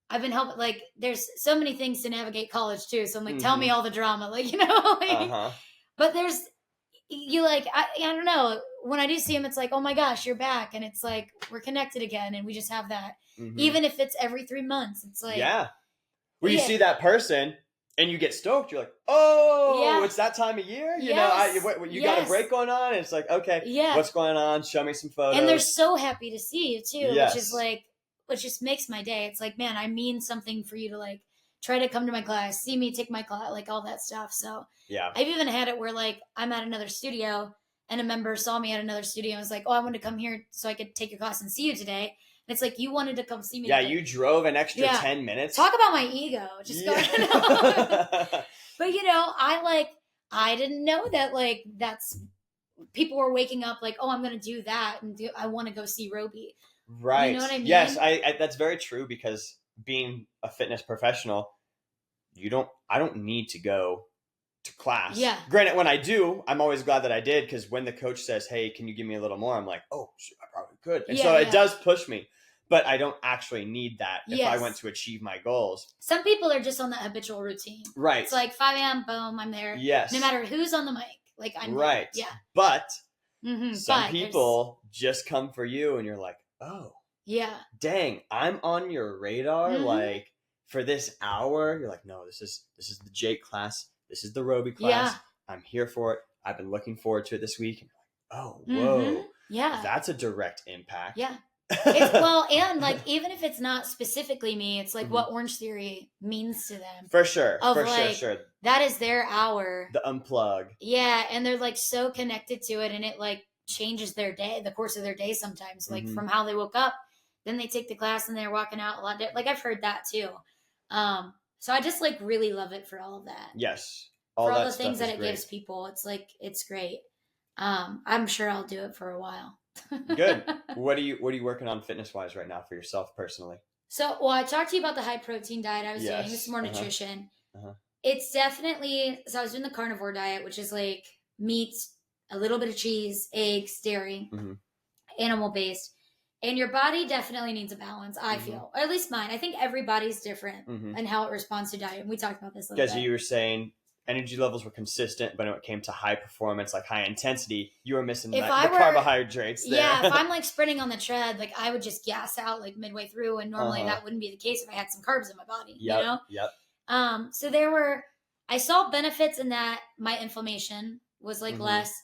I've been helping, like, there's so many things to navigate college too. So I'm like, tell me all the drama, like, but there's, I don't know. When I do see him, it's like, oh my gosh, you're back. And it's like, we're connected again. And we just have that. Even if it's every 3 months, it's like. Yeah. When you see that person and you get stoked, you're like, oh, it's that time of year. You got a break going on. And it's like, okay, what's going on? Show me some photos. And they're so happy to see you too, which just makes my day. It's like, man, I mean something for you to like try to come to my class, see me take my class, like all that stuff. So yeah, I've even had it where like I'm at another studio and a member saw me at another studio and was like, oh, I wanted to come here so I could take your class and see you today. And it's like, you wanted to come see me. Yeah, today. you drove an extra 10 minutes. Talk about my ego. Just going. But I didn't know that like that's people were waking up like, oh, I'm going to do that. And I want to go see Roby. Right. You know what I mean? Yes, I that's very true because being a fitness professional, I don't need to go to class. Yeah. Granted, when I do, I'm always glad that I did because when the coach says, hey, can you give me a little more? I'm like, oh, shoot, I probably could. And so it does push me, but I don't actually need that if I want to achieve my goals. Some people are just on that habitual routine. Right. It's like 5 a.m., boom, I'm there. Yes. No matter who's on the mic. Like I'm right. There. Yeah. But some people just come for you and you're like, oh. Yeah. Dang, I'm on your radar like for this hour. You're like, no, this is the Jake class. This is the Roby class. Yeah. I'm here for it. I've been looking forward to it this week. And you're like, oh, whoa. Yeah. That's a direct impact. Yeah. And like even if it's not specifically me, it's like what OrangeTheory means to them. For sure. Sure. That is their hour. The unplug. Yeah. And they're like so connected to it and it like changes their day, the course of their day sometimes. Like from how they woke up, then they take the class and they're walking out a lot. Like I've heard that too. So I just like really love it for all of that. Yes. For all the things that it gives people. It's like, it's great. I'm sure I'll do it for a while. Good. What are you working on fitness wise right now for yourself personally? So, I talked to you about the high protein diet I was doing. This is more nutrition. It's definitely, so I was doing the carnivore diet, which is like meat, a little bit of cheese, eggs, dairy, animal based. And your body definitely needs a balance, I feel. Or at least mine. I think everybody's different and how it responds to diet. And we talked about this a little bit. Because you were saying energy levels were consistent, but when it came to high performance, like high intensity, you were missing the carbohydrates there. Yeah, if I'm like sprinting on the tread, like I would just gas out like midway through. And normally that wouldn't be the case if I had some carbs in my body, you know? Yep. So I saw benefits in that my inflammation was like less.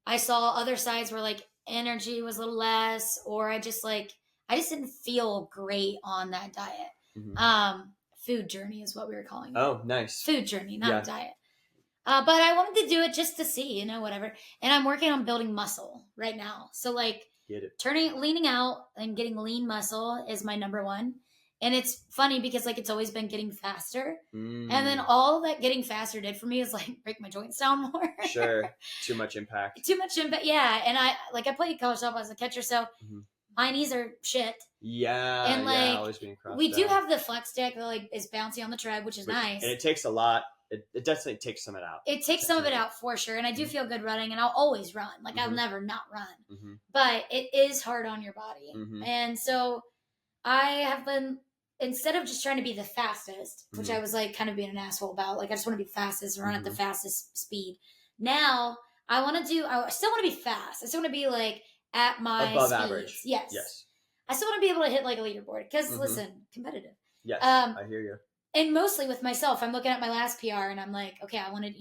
I saw other sides where like energy was a little less, or I just didn't feel great on that diet. Food journey is what we were calling it. Oh, nice. Food journey, not diet. But I wanted to do it just to see, whatever. And I'm working on building muscle right now. So like leaning out and getting lean muscle is my number one. And it's funny because like it's always been getting faster. And then all that getting faster did for me is like break my joints down more. Sure. Too much impact. Yeah. And I played college softball as a catcher, so my knees are shit. Yeah. And like always being crossed we do out. have the flex deck that like is bouncy on the tread, which is nice. And it takes a lot. It definitely takes some of it out. It takes some of it out for sure. And I do feel good running, and I'll always run. Like I'll never not run. But it is hard on your body. And so I have been, instead of just trying to be the fastest, which I was like kind of being an asshole about, like I just want to be the fastest and run at the fastest speed. Now I still want to be fast. I still want to be like at my above speeds. Average. Yes. I still want to be able to hit like a leaderboard because listen, competitive. Yes, I hear you. And mostly with myself, I'm looking at my last PR and I'm like, okay, I wanted,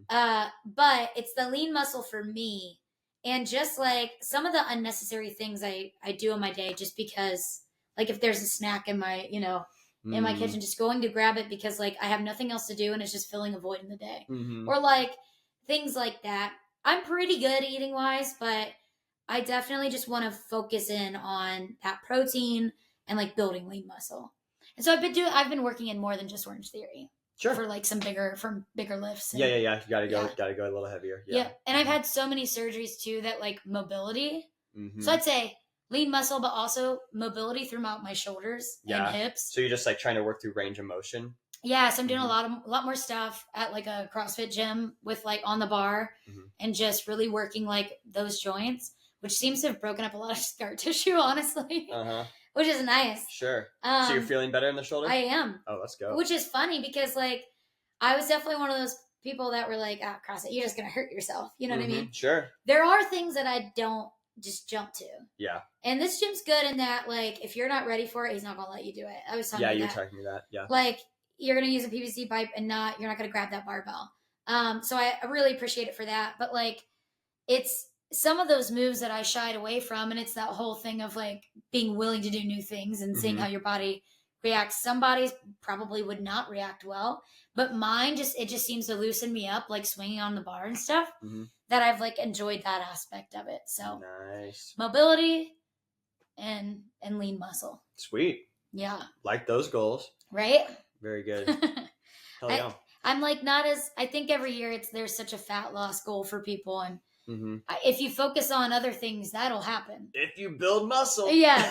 but it's the lean muscle for me. And just like some of the unnecessary things I do in my day, just because like if there's a snack in my, in my kitchen, just going to grab it because like I have nothing else to do and it's just filling a void in the day. Or like things like that. I'm pretty good eating wise, but I definitely just want to focus in on that protein and like building lean muscle. And so I've been working in more than just Orange Theory. Sure. For like some bigger lifts. And, Yeah. You gotta go a little heavier. Yeah. And I've had so many surgeries too that like mobility. Mm-hmm. So I'd say lean muscle, but also mobility throughout my shoulders and hips. So you're just like trying to work through range of motion. Yeah. So I'm doing a lot more stuff at like a CrossFit gym with like on the bar and just really working like those joints, which seems to have broken up a lot of scar tissue, honestly. Which is nice. Sure. So you're feeling better in the shoulder? I am. Oh, let's go. Which is funny because like I was definitely one of those people that were like, CrossFit, you're just going to hurt yourself. You know what I mean? Sure. There are things that I don't just jump to. Yeah. And this gym's good in that like if you're not ready for it, he's not going to let you do it. I was telling you that. Yeah, you were talking me that. Yeah. Like you're going to use a PVC pipe and you're not going to grab that barbell. So I really appreciate it for that. But like it's some of those moves that I shied away from, and it's that whole thing of like being willing to do new things and seeing how your body reacts. Some bodies probably would not react well, but mine it just seems to loosen me up, like swinging on the bar and stuff. That I've like enjoyed that aspect of it. So nice mobility and lean muscle. Sweet. Yeah. Like those goals. Right. Very good. Hell yeah. I'm like I think every year there's such a fat loss goal for people, and if you focus on other things, that'll happen. If you build muscle. Yes.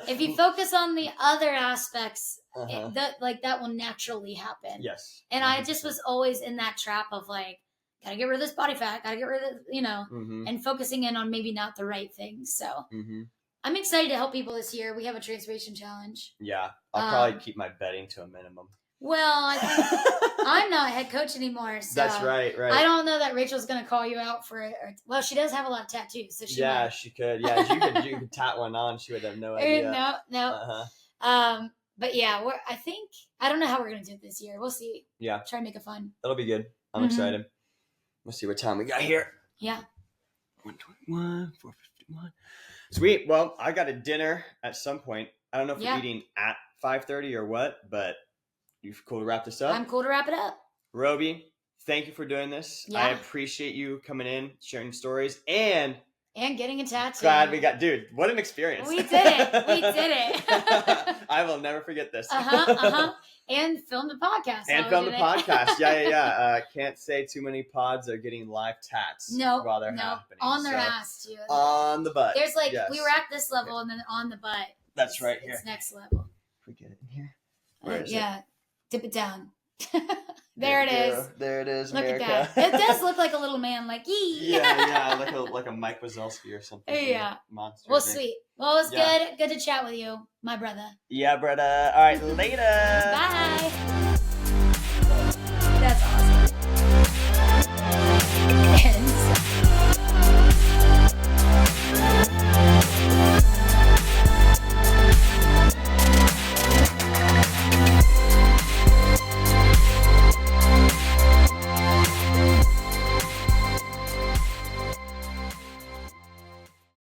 If you focus on the other aspects, that will naturally happen. Yes. And I just was always in that trap of like, gotta get rid of this body fat, gotta get rid of, and focusing in on maybe not the right things. So I'm excited to help people this year. We have a transformation challenge. Yeah. I'll probably keep my betting to a minimum. Well, I think I'm not head coach anymore, so that's right. I don't know that Rachel's going to call you out for it. Well, she does have a lot of tattoos, so she might. She could. Yeah, you could tat one on. She would have no idea. No. But yeah, I don't know how we're going to do it this year. We'll see. Yeah. Try to make it fun. That'll be good. I'm excited. Let's see what time we got here. Yeah. 1:21, 4:51. Sweet. Well, I got a dinner at some point. I don't know if we're eating at 5:30 or what, but you cool to wrap this up? I'm cool to wrap it up. Roby, thank you for doing this. Yeah. I appreciate you coming in, sharing stories, and getting a tattoo. Glad we got, dude, what an experience. We did it. I will never forget this. And film the podcast. Yeah. Can't say too many pods are getting live tats while they're happening. On their ass, too. On the butt. There's like, we were at this level and then on the butt. That's right here. It's next level. We get it in here. Where is it? Dip it down. There it is. There it is. Look America. at that. It does look like a little man, like like a Mike Wazowski or something. Yeah. Monster. Well, sweet. Well, it was good to chat with you, my brother. Yeah, brother. All right, later. Bye.